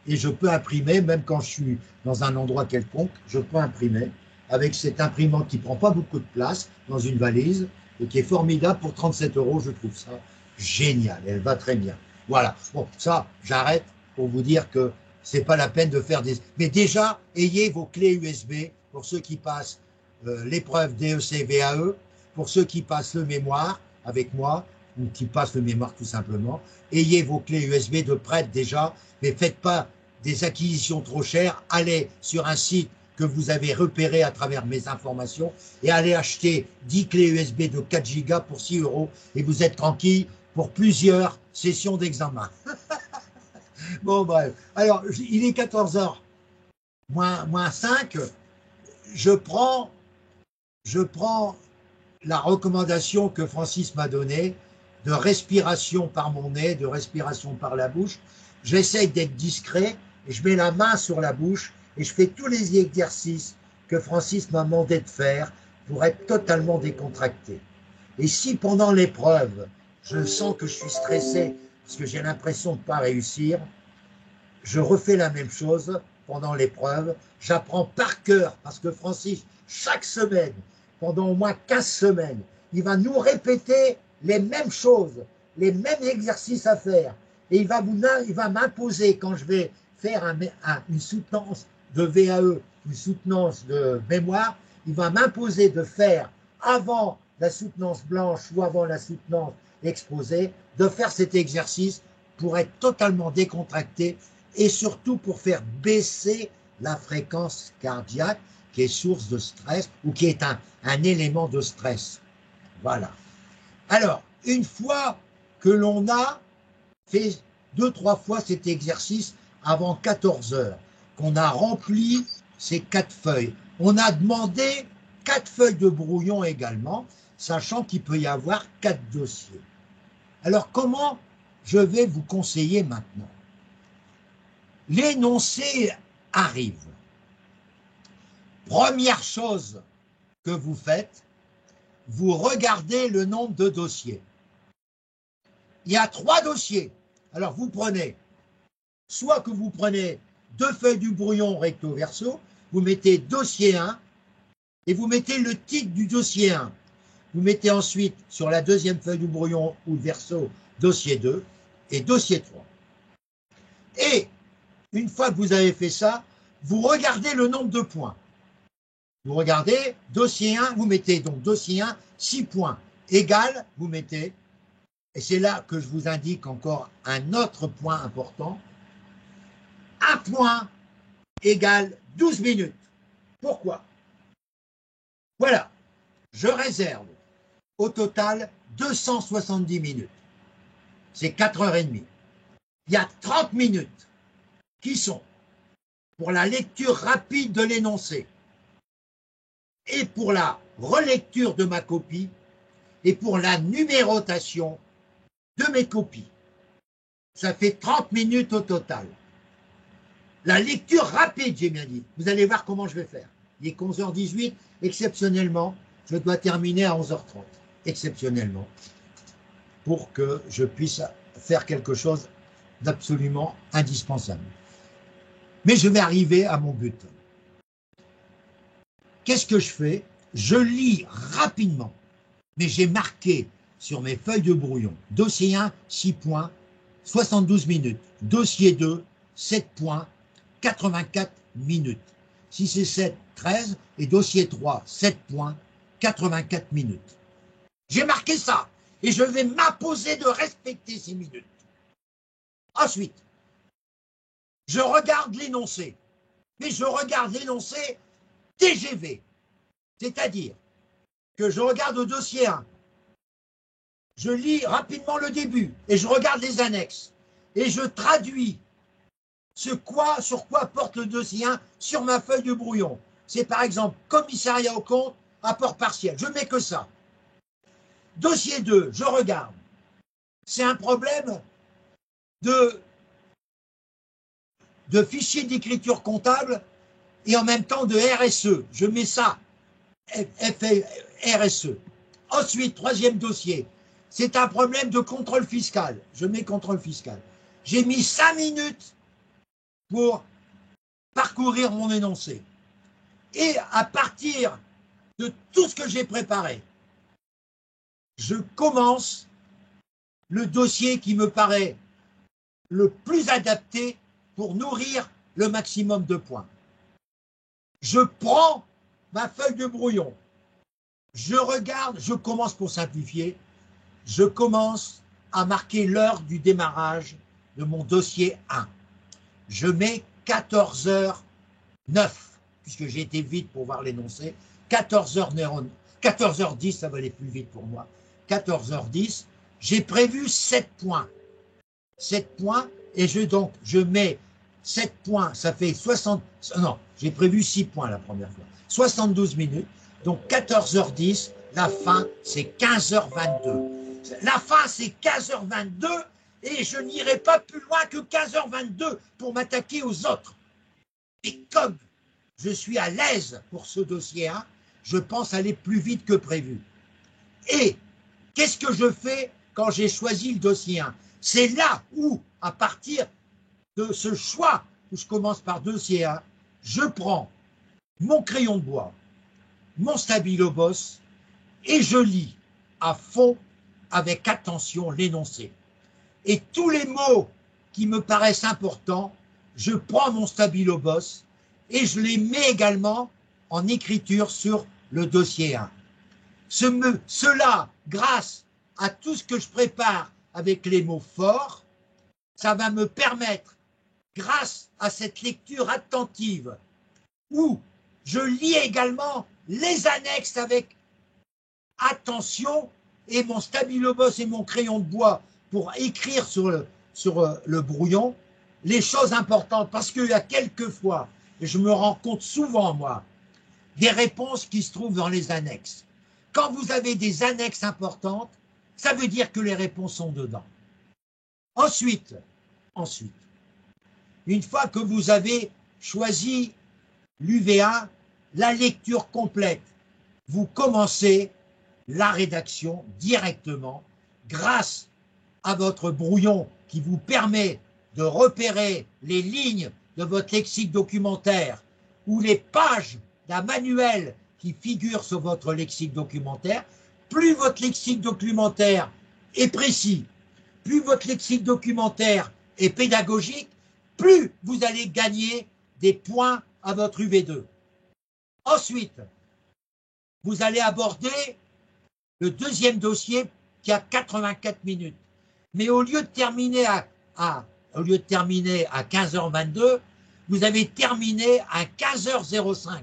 et je peux imprimer, même quand je suis dans un endroit quelconque, je peux imprimer avec cette imprimante qui ne prend pas beaucoup de place dans une valise, et qui est formidable pour 37 €, je trouve ça génial, elle va très bien. Voilà, bon, ça, j'arrête pour vous dire que c'est pas la peine de faire des... Mais déjà, ayez vos clés USB pour ceux qui passent l'épreuve DEC VAE, pour ceux qui passent le mémoire avec moi, ou qui passent le mémoire tout simplement. Ayez vos clés USB de prête déjà, mais faites pas des acquisitions trop chères. Allez sur un site que vous avez repéré à travers mes informations et allez acheter 10 clés USB de 4 gigas pour 6 € et vous êtes tranquille pour plusieurs sessions d'examen. Bon, bref. Alors, il est 14h moins 5. Je prends la recommandation que Francis m'a donnée de respiration par mon nez, de respiration par la bouche. J'essaye d'être discret et je mets la main sur la bouche et je fais tous les exercices que Francis m'a demandé de faire pour être totalement décontracté. Et si pendant l'épreuve, je sens que je suis stressé parce que j'ai l'impression de ne pas réussir, je refais la même chose pendant l'épreuve. J'apprends par cœur parce que Francis, chaque semaine, pendant au moins 15 semaines, il va nous répéter les mêmes choses, les mêmes exercices à faire. Et il va m'imposer, quand je vais faire une soutenance de VAE, une soutenance de mémoire, il va m'imposer de faire avant la soutenance blanche ou avant la soutenance exposée, de faire cet exercice pour être totalement décontracté et surtout pour faire baisser la fréquence cardiaque qui est source de stress ou qui est un élément de stress. Voilà. Alors, une fois que l'on a fait 2-3 fois cet exercice avant 14 heures, qu'on a rempli ces 4 feuilles, on a demandé 4 feuilles de brouillon également, sachant qu'il peut y avoir 4 dossiers. Alors, comment je vais vous conseiller maintenant? L'énoncé arrive. Première chose que vous faites, vous regardez le nombre de dossiers. Il y a 3 dossiers. Alors vous prenez, soit que vous prenez 2 feuilles du brouillon recto verso, vous mettez dossier 1 et vous mettez le titre du dossier 1. Vous mettez ensuite sur la deuxième feuille du brouillon ou verso dossier 2 et dossier 3. Et une fois que vous avez fait ça, vous regardez le nombre de points. Vous regardez, dossier 1, vous mettez donc dossier 1, 6 points, égal, vous mettez, et c'est là que je vous indique encore un autre point important, 1 point égale 12 minutes. Pourquoi? Voilà, je réserve au total 270 minutes. C'est 4h30. Il y a 30 minutes qui sont pour la lecture rapide de l'énoncé, et pour la relecture de ma copie et pour la numérotation de mes copies. Ça fait 30 minutes au total. La lecture rapide, j'ai bien dit. Vous allez voir comment je vais faire. Il est 11h18, exceptionnellement, je dois terminer à 11h30, exceptionnellement, pour que je puisse faire quelque chose d'absolument indispensable. Mais je vais arriver à mon but. Qu'est-ce que je fais? Je lis rapidement, mais j'ai marqué sur mes feuilles de brouillon, dossier 1, 6 points, 72 minutes, dossier 2, 7 points, 84 minutes. Si c'est 7, 13, et dossier 3, 7 points, 84 minutes. J'ai marqué ça, et je vais m'imposer de respecter ces minutes. Ensuite, je regarde l'énoncé, mais je regarde l'énoncé TGV, c'est-à-dire que je regarde le dossier 1, je lis rapidement le début, et je regarde les annexes, et je traduis sur quoi porte le dossier 1 sur ma feuille de brouillon. C'est par exemple commissariat aux comptes, apport partiel. Je mets que ça. Dossier 2, je regarde. C'est un problème de fichier d'écriture comptable et en même temps de RSE. Je mets ça, RSE. Ensuite, troisième dossier, c'est un problème de contrôle fiscal. Je mets contrôle fiscal. J'ai mis 5 minutes pour parcourir mon énoncé. Et à partir de tout ce que j'ai préparé, je commence le dossier qui me paraît le plus adapté pour nourrir le maximum de points. Je prends ma feuille de brouillon, je regarde, je commence pour simplifier, je commence à marquer l'heure du démarrage de mon dossier 1. Je mets 14h09, puisque j'ai été vite pour voir l'énoncé, 14h10, ça va aller plus vite pour moi, 14h10, j'ai prévu 7 points. 7 points, et je mets 7 points, ça fait 60, non, j'ai prévu 6 points la première fois, 72 minutes, donc 14h10, la fin c'est 15h22. La fin c'est 15h22 et je n'irai pas plus loin que 15h22 pour m'attaquer aux autres. Et comme je suis à l'aise pour ce dossier 1, je pense aller plus vite que prévu. Et qu'est-ce que je fais quand j'ai choisi le dossier 1? C'est là où, à partir de ce choix, où je commence par dossier 1, je prends mon crayon de bois, mon stabilo-boss, et je lis à fond, avec attention, l'énoncé. Et tous les mots qui me paraissent importants, je prends mon stabilo-boss et je les mets également en écriture sur le dossier 1. Cela, grâce à tout ce que je prépare avec les mots forts, ça va me permettre, grâce à cette lecture attentive, où je lis également les annexes avec attention et mon stabilo-boss et mon crayon de bois pour écrire sur le brouillon les choses importantes, parce qu'il y a quelquefois, et je me rends compte souvent moi, des réponses qui se trouvent dans les annexes. Quand vous avez des annexes importantes, ça veut dire que les réponses sont dedans. Ensuite, une fois que vous avez choisi l'UV1, la lecture complète, vous commencez la rédaction directement grâce à votre brouillon qui vous permet de repérer les lignes de votre lexique documentaire ou les pages d'un manuel qui figure sur votre lexique documentaire. Plus votre lexique documentaire est précis, plus votre lexique documentaire est pédagogique, plus vous allez gagner des points à votre UV2. Ensuite, vous allez aborder le deuxième dossier qui a 84 minutes. Mais au lieu de terminer à 15h22, vous avez terminé à 15h05.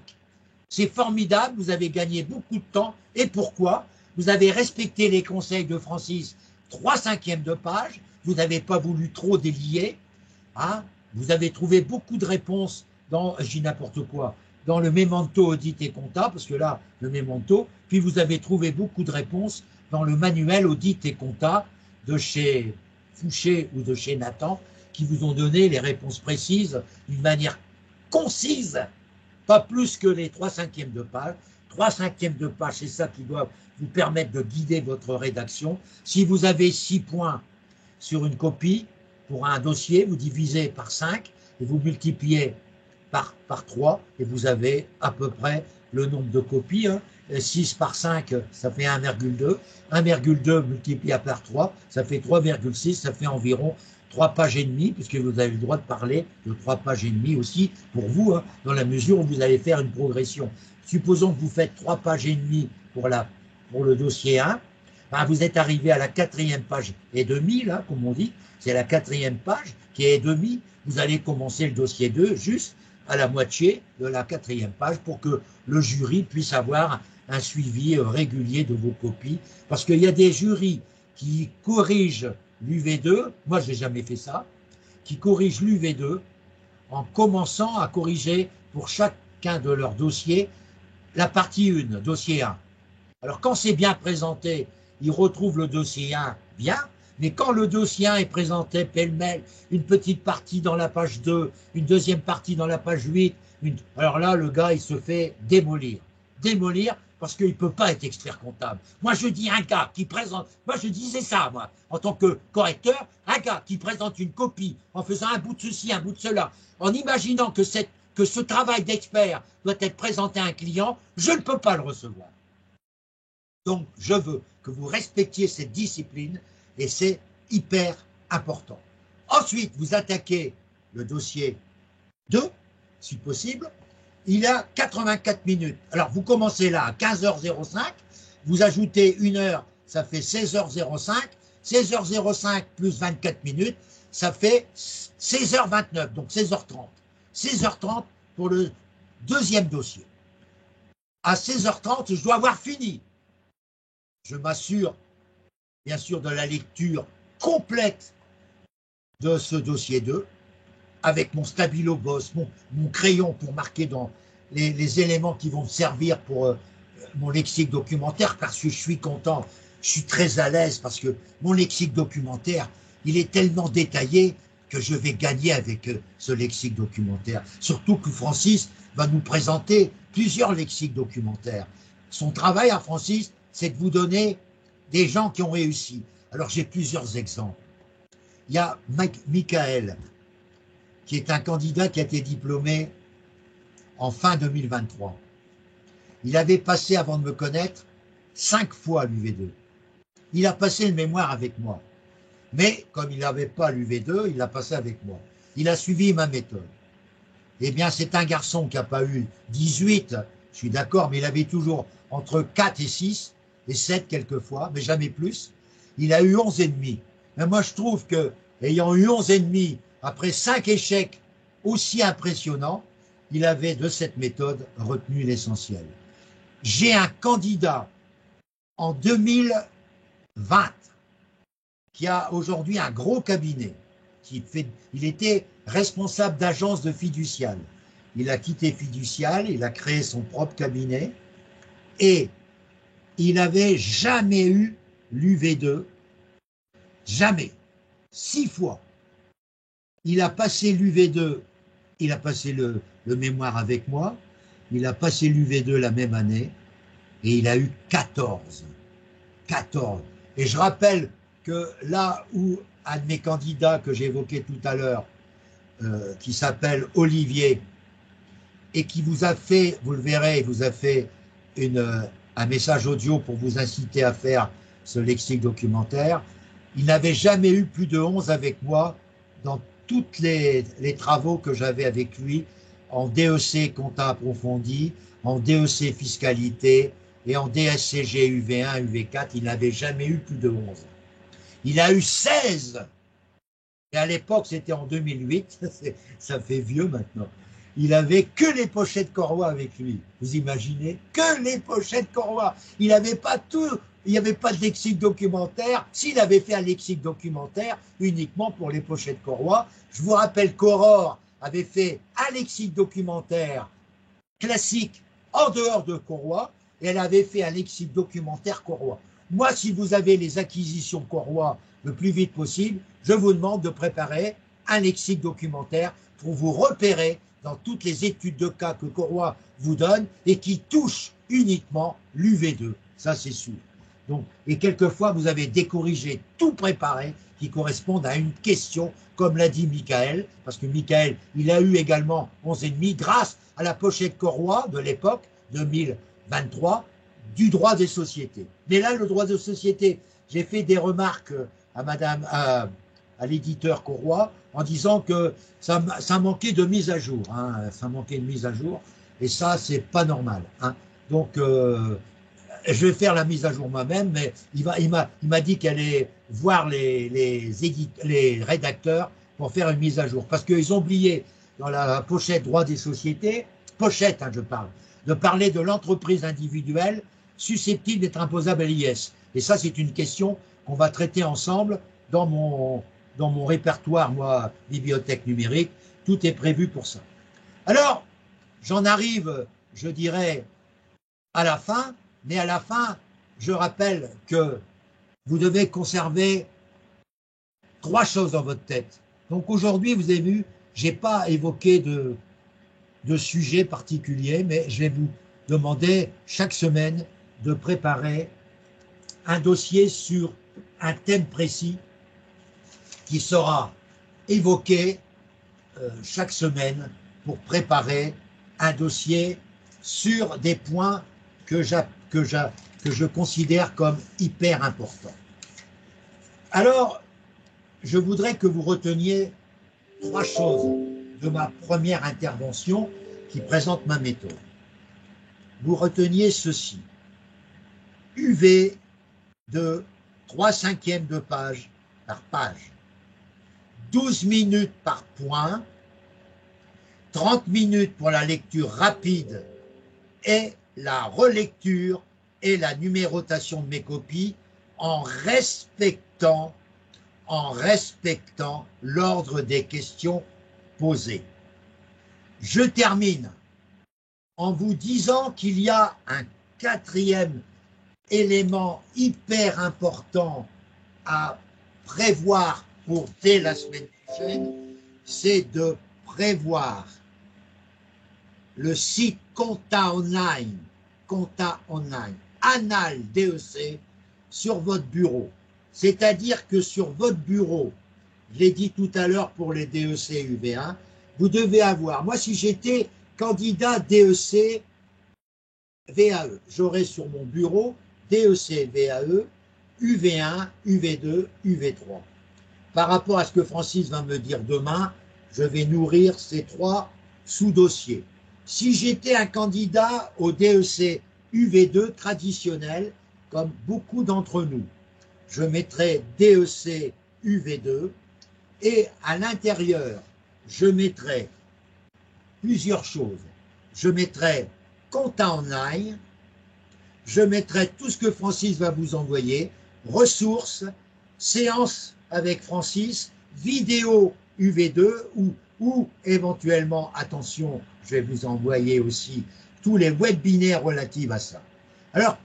C'est formidable, vous avez gagné beaucoup de temps. Et pourquoi? Vous avez respecté les conseils de Francis, 3/5 de page, vous n'avez pas voulu trop délier, hein? Vous avez trouvé beaucoup de réponses dans, je dis n'importe quoi, dans le memento audit et compta, parce que là, le memento, puis vous avez trouvé beaucoup de réponses dans le manuel audit et compta de chez Fouché ou de chez Nathan, qui vous ont donné les réponses précises d'une manière concise, pas plus que les 3/5 de page. 3/5 de page, c'est ça qui doit vous permettre de guider votre rédaction. Si vous avez 6 points sur une copie, pour un dossier, vous divisez par 5 et vous multipliez par 3 et vous avez à peu près le nombre de copies. 6 par 5, ça fait 1,2. 1,2 multiplié par 3, ça fait 3,6, ça fait environ 3 pages et demie, puisque vous avez le droit de parler de 3 pages et demie aussi pour vous, dans la mesure où vous allez faire une progression. Supposons que vous faites 3 pages et demie pour le dossier 1, ben vous êtes arrivé à la 4e page et demie, là, comme on dit, c'est la 4e page qui est et demie. Vous allez commencer le dossier 2 juste à la moitié de la 4e page pour que le jury puisse avoir un suivi régulier de vos copies. Parce qu'il y a des jurys qui corrigent l'UV2, moi je n'ai jamais fait ça, qui corrigent l'UV2 en commençant à corriger pour chacun de leurs dossiers la partie 1, dossier 1. Alors quand c'est bien présenté, ils retrouvent le dossier 1 bien, mais quand le dossier 1 est présenté pêle-mêle, une petite partie dans la page 2, une deuxième partie dans la page 8, alors là, le gars, il se fait démolir. Démolir parce qu'il ne peut pas être expert comptable. Moi, je dis un gars qui présente, moi je disais ça, moi, en tant que correcteur, un gars qui présente une copie en faisant un bout de ceci, un bout de cela, en imaginant que ce travail d'expert doit être présenté à un client, je ne peux pas le recevoir. Donc, je veux que vous respectiez cette discipline et c'est hyper important. Ensuite, vous attaquez le dossier 2, si possible. Il a 84 minutes. Alors, vous commencez là à 15h05, vous ajoutez 1 heure, ça fait 16h05. 16h05 plus 24 minutes, ça fait 16h29, donc 16h30. 16h30 pour le deuxième dossier. À 16h30, je dois avoir fini. Je m'assure, bien sûr, de la lecture complète de ce dossier 2, avec mon stabilo boss, mon crayon pour marquer dans les éléments qui vont me servir pour mon lexique documentaire, parce que je suis content, je suis très à l'aise, parce que mon lexique documentaire, il est tellement détaillé que je vais gagner avec ce lexique documentaire. Surtout que Francis va nous présenter plusieurs lexiques documentaires. Son travail à Francis, c'est de vous donner des gens qui ont réussi. Alors j'ai plusieurs exemples. Il y a Michael, qui est un candidat qui a été diplômé en fin 2023. Il avait passé, avant de me connaître, 5 fois l'UV2. Il a passé le mémoire avec moi. Mais comme il n'avait pas l'UV2, il l'a passé avec moi. Il a suivi ma méthode. Eh bien, c'est un garçon qui n'a pas eu 18, je suis d'accord, mais il avait toujours entre 4 et 6, et 7 quelquefois, mais jamais plus. Il a eu 11,5. Mais moi, je trouve que, ayant eu 11,5, après 5 échecs aussi impressionnants, il avait de cette méthode retenu l'essentiel. J'ai un candidat en 2020 qui a aujourd'hui un gros cabinet. Il était responsable d'agence de fiducial. Il a quitté fiducial, il a créé son propre cabinet et il n'avait jamais eu l'UV2, jamais, 6 fois. Il a passé l'UV2, il a passé le mémoire avec moi, il a passé l'UV2 la même année et il a eu 14. 14. Et je rappelle que là où un de mes candidats que j'évoquais tout à l'heure, qui s'appelle Olivier, et qui vous a fait, vous le verrez, il vous a fait un message audio pour vous inciter à faire ce lexique documentaire, il n'avait jamais eu plus de 11 avec moi dans tous les travaux que j'avais avec lui en DEC compta approfondi, en DEC fiscalité et en DSCG UV1, UV4, il n'avait jamais eu plus de 11. Il a eu 16, et à l'époque c'était en 2008, ça fait vieux maintenant. Il avait que les pochettes Corroy avec lui. Vous imaginez? Que les pochettes Corroy. Il n'avait pas tout, il n'y avait pas de lexique documentaire. S'il avait fait un lexique documentaire uniquement pour les pochettes Corroy, je vous rappelle qu'Aurore avait fait un lexique documentaire classique en dehors de Corroy, et elle avait fait un lexique documentaire Corroy. Moi, si vous avez les acquisitions Corroy le plus vite possible, je vous demande de préparer un lexique documentaire pour vous repérer dans toutes les études de cas que Corroy vous donne et qui touchent uniquement l'UV2, ça c'est sûr. Donc, et quelquefois, vous avez des corrigés tout préparés qui correspondent à une question, comme l'a dit Michael, parce que Michael, il a eu également 11,5 grâce à la pochette Corroy de l'époque, 2023, du droit des sociétés. Mais là, le droit des sociétés, j'ai fait des remarques à l'éditeur Corroy en disant que ça manquait de mise à jour. Hein, ça manquait de mise à jour. Et ça, c'est pas normal. Hein. Donc, je vais faire la mise à jour moi-même, mais il m'a dit qu'elle allait voir les rédacteurs pour faire une mise à jour. Parce qu'ils ont oublié, dans la pochette droit des sociétés, pochette, hein, je parle, de parler de l'entreprise individuelle susceptible d'être imposable à l'IS. Et ça, c'est une question qu'on va traiter ensemble dans mon répertoire, moi, bibliothèque numérique. Tout est prévu pour ça. Alors, j'en arrive, je dirais, à la fin, mais à la fin, je rappelle que vous devez conserver 3 choses dans votre tête. Donc aujourd'hui, vous avez vu, je n'ai pas évoqué de sujet particulier, mais je vais vous demander chaque semaine de préparer un dossier sur un thème précis qui sera évoqué chaque semaine pour préparer un dossier sur des points que je considère comme hyper importants. Alors, je voudrais que vous reteniez 3 choses de ma première intervention qui présente ma méthode. Vous reteniez ceci. UV de 3/5 de page par page. 12 minutes par point, 30 minutes pour la lecture rapide et la relecture et la numérotation de mes copies en respectant l'ordre des questions posées. Je termine en vous disant qu'il y a un 4e élément hyper important à prévoir pour dès la semaine prochaine, c'est de prévoir le site Compta Online, Anal DEC, sur votre bureau. C'est-à-dire que sur votre bureau, je l'ai dit tout à l'heure pour les DEC UV1, vous devez avoir, moi si j'étais candidat DEC VAE, j'aurais sur mon bureau DEC VAE, UV1, UV2, UV3. Par rapport à ce que Francis va me dire demain, je vais nourrir ces 3 sous-dossiers. Si j'étais un candidat au DEC UV2 traditionnel, comme beaucoup d'entre nous, je mettrais DEC UV2 et à l'intérieur, je mettrais plusieurs choses. Je mettrais Compta Online, je mettrai tout ce que Francis va vous envoyer, ressources, séances avec Francis, vidéo UV2 ou éventuellement, attention, je vais vous envoyer aussi tous les webinaires relatifs à ça. Alors,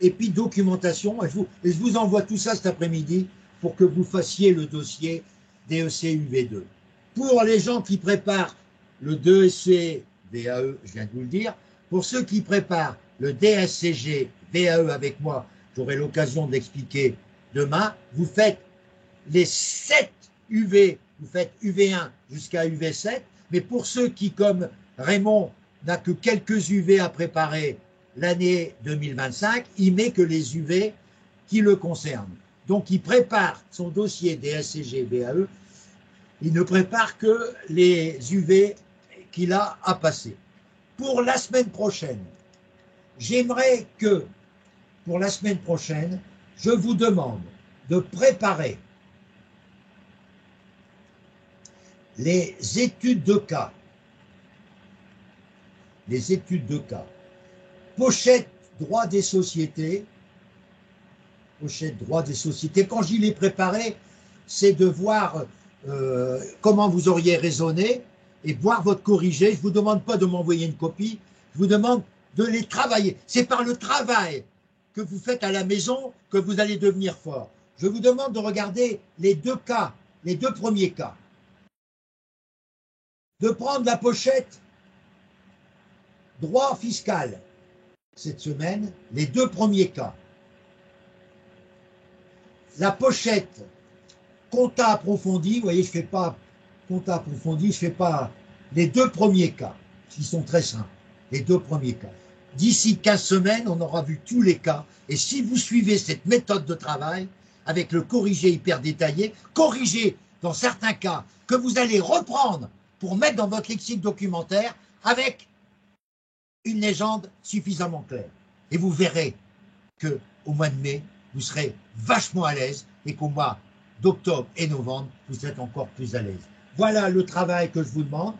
et puis documentation, je vous envoie tout ça cet après-midi pour que vous fassiez le dossier DEC UV2. Pour les gens qui préparent le DEC VAE, je viens de vous le dire, pour ceux qui préparent le DSCG VAE avec moi, j'aurai l'occasion d'expliquer demain, vous faites les 7 UV, vous faites UV1 jusqu'à UV7, mais pour ceux qui, comme Raymond, n'a que quelques UV à préparer l'année 2025, il met que les UV qui le concernent. Donc il prépare son dossier DSCG VAE, il ne prépare que les UV qu'il a à passer. Pour la semaine prochaine, j'aimerais que, pour la semaine prochaine, je vous demande de préparer les études de cas. Les études de cas. Pochette droit des sociétés. Pochette droit des sociétés. Quand j'y l'ai préparé, c'est de voir comment vous auriez raisonné et voir votre corrigé. Je ne vous demande pas de m'envoyer une copie, Je vous demande de les travailler. C'est par le travail que vous faites à la maison que vous allez devenir fort. Je vous demande de regarder les deux cas, les deux premiers cas. De prendre la pochette droit fiscal cette semaine, les deux premiers cas. La pochette compta approfondi, vous voyez, je ne fais pas compta approfondi, je ne fais pas les deux premiers cas, qui sont très simples, les deux premiers cas. D'ici 15 semaines, on aura vu tous les cas, et si vous suivez cette méthode de travail, avec le corrigé hyper détaillé, corrigé dans certains cas, que vous allez reprendre pour mettre dans votre lexique documentaire avec une légende suffisamment claire. Et vous verrez qu'au mois de mai, vous serez vachement à l'aise et qu'au mois d'octobre et novembre, vous êtes encore plus à l'aise. Voilà le travail que je vous demande.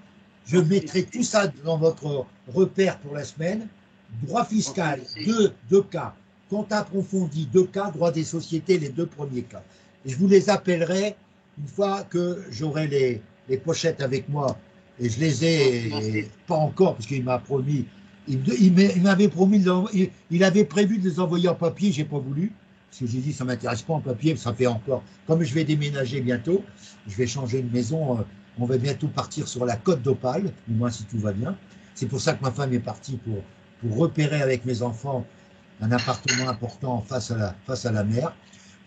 Je mettrai tout ça dans votre repère pour la semaine. Droit fiscal, deux cas. Compte approfondi, 2 cas. Droit des sociétés, les 2 premiers cas. Et je vous les appellerai une fois que j'aurai les pochettes avec moi. Et je les ai pas encore, parce qu'il m'a promis. Il m'avait promis, il avait prévu de les envoyer en papier, j'ai pas voulu. Parce que j'ai dit, ça ne m'intéresse pas en papier, ça fait encore. Comme je vais déménager bientôt, je vais changer de maison, on va bientôt partir sur la Côte d'Opale, du moins si tout va bien. C'est pour ça que ma femme est partie pour repérer avec mes enfants un appartement important face à la mer.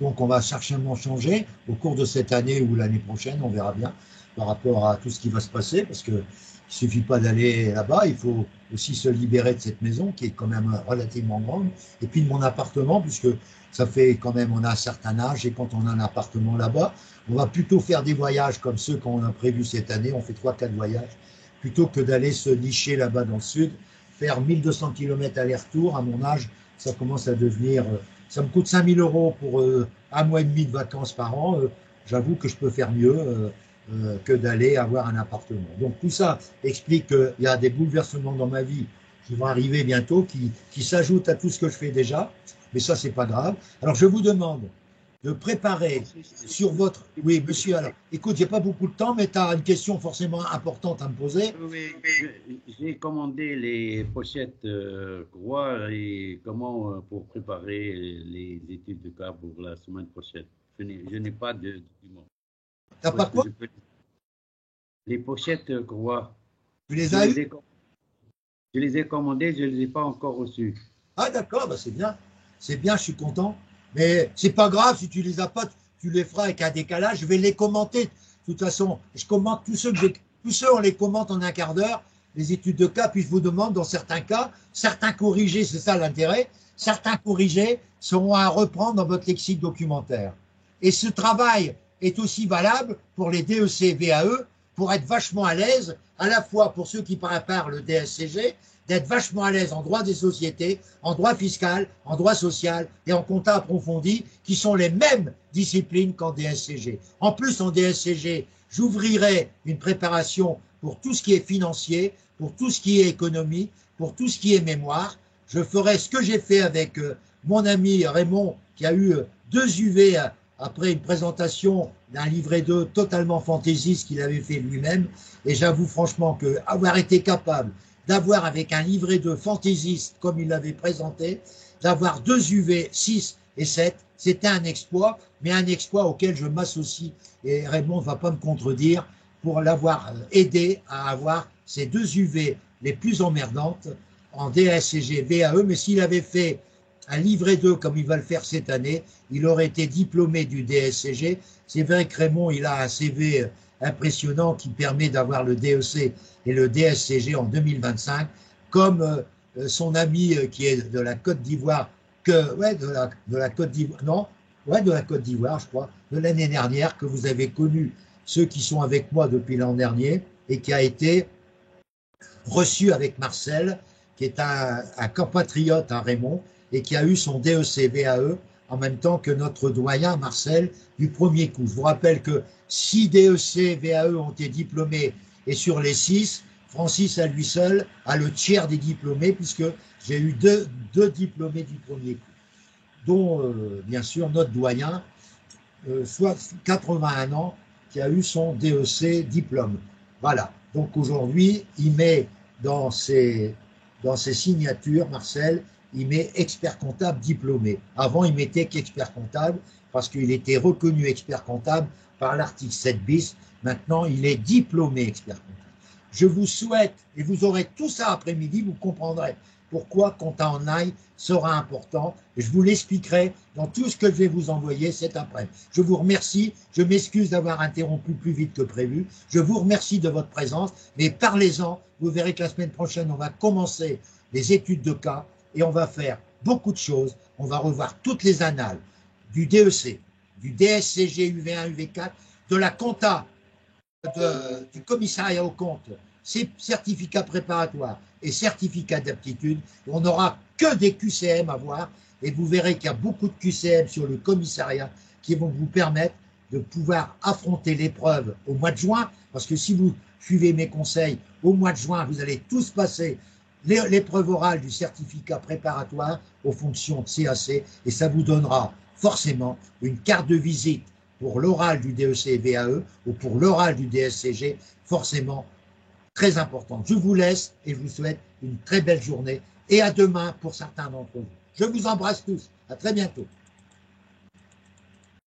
Donc on va certainement changer au cours de cette année ou l'année prochaine, on verra bien, par rapport à tout ce qui va se passer, parce qu'il ne suffit pas d'aller là-bas, il faut aussi se libérer de cette maison qui est quand même relativement grande, et puis de mon appartement, puisque ça fait quand même, on a un certain âge, et quand on a un appartement là-bas, on va plutôt faire des voyages comme ceux qu'on a prévus cette année, on fait 3-4 voyages, plutôt que d'aller se nicher là-bas dans le sud, faire 1200 km aller-retour. À mon âge, ça commence à devenir, ça me coûte 5000 € pour 1 mois et demi de vacances par an, j'avoue que je peux faire mieux que d'aller avoir un appartement. Donc tout ça explique qu'il y a des bouleversements dans ma vie qui vont arriver bientôt, qui s'ajoutent à tout ce que je fais déjà, mais ça c'est pas grave. Alors je vous demande de préparer sur votre... Oui, monsieur, alors, écoute, j'ai pas beaucoup de temps, mais tu as une question forcément importante à me poser. Oui, j'ai commandé les pochettes Croix et comment pour préparer les études de cas pour la semaine prochaine. Je n'ai pas de documents. T'as pas quoi? Les pochettes Croix. Tu les as eues? Je les ai commandées, je ne les ai pas encore reçues. Ah d'accord, bah c'est bien. C'est bien, je suis content. Mais c'est pas grave, si tu les as pas, tu les feras avec un décalage. Je vais les commenter. De toute façon, je commente tous ceux on les commente en un quart d'heure, les études de cas, puis je vous demande, dans certains cas, certains corrigés, c'est ça l'intérêt, certains corrigés seront à reprendre dans votre lexique documentaire. Et ce travail est aussi valable pour les DEC, VAE, pour être vachement à l'aise, à la fois pour ceux qui préparent le DSCG, d'être vachement à l'aise en droit des sociétés, en droit fiscal, en droit social et en compta approfondi, qui sont les mêmes disciplines qu'en DSCG. En plus, en DSCG, j'ouvrirai une préparation pour tout ce qui est financier, pour tout ce qui est économie, pour tout ce qui est mémoire. Je ferai ce que j'ai fait avec mon ami Raymond, qui a eu 2 UV après une présentation d'un livret 2 totalement fantaisiste qu'il avait fait lui-même. Et j'avoue franchement qu'avoir été capable d'avoir avec un livret de fantaisiste comme il l'avait présenté, d'avoir 2 UV 6 et 7, c'était un exploit, mais un exploit auquel je m'associe, et Raymond ne va pas me contredire, pour l'avoir aidé à avoir ces 2 UV les plus emmerdantes en DSCG, VAE, mais s'il avait fait un livret 2 comme il va le faire cette année, il aurait été diplômé du DSCG. C'est vrai que Raymond, il a un CV impressionnant qui permet d'avoir le DEC et le DSCG en 2025, comme son ami qui est de la Côte d'Ivoire, de la Côte d'Ivoire, non, de la Côte d'Ivoire, je crois, de l'année dernière, que vous avez connu, ceux qui sont avec moi depuis l'an dernier, et qui a été reçu avec Marcel, qui est un compatriote à Raymond, et qui a eu son DEC VAE en même temps que notre doyen Marcel du premier coup. Je vous rappelle que 6 DEC VAE ont été diplômés, et sur les 6, Francis à lui seul a le tiers des diplômés, puisque j'ai eu deux diplômés du premier coup, dont bien sûr notre doyen, soit 81 ans, qui a eu son DEC diplôme. Voilà, donc aujourd'hui, il met dans dans ses signatures, Marcel, il met expert comptable diplômé. Avant, il mettait qu'expert comptable parce qu'il était reconnu expert comptable par l'article 7 bis. Maintenant, il est diplômé expert comptable. Je vous souhaite, et vous aurez tout ça après-midi, vous comprendrez pourquoi compta en aille sera important. Et je vous l'expliquerai dans tout ce que je vais vous envoyer cet après-midi. Je vous remercie, je m'excuse d'avoir interrompu plus vite que prévu. Je vous remercie de votre présence, mais parlez-en. Vous verrez que la semaine prochaine, on va commencer les études de cas et on va faire beaucoup de choses. On va revoir toutes les annales du DEC, du DSCG UV1, UV4, de la compta, du commissariat aux comptes, ces certificats préparatoires et certificats d'aptitude. On n'aura que des QCM à voir et vous verrez qu'il y a beaucoup de QCM sur le commissariat qui vont vous permettre de pouvoir affronter l'épreuve au mois de juin, parce que si vous suivez mes conseils, au mois de juin, vous allez tous passer l'épreuve orale du certificat préparatoire aux fonctions de CAC et ça vous donnera forcément une carte de visite pour l'oral du DEC et VAE ou pour l'oral du DSCG, forcément très importante. Je vous laisse et je vous souhaite une très belle journée et à demain pour certains d'entre vous. Je vous embrasse tous. À très bientôt.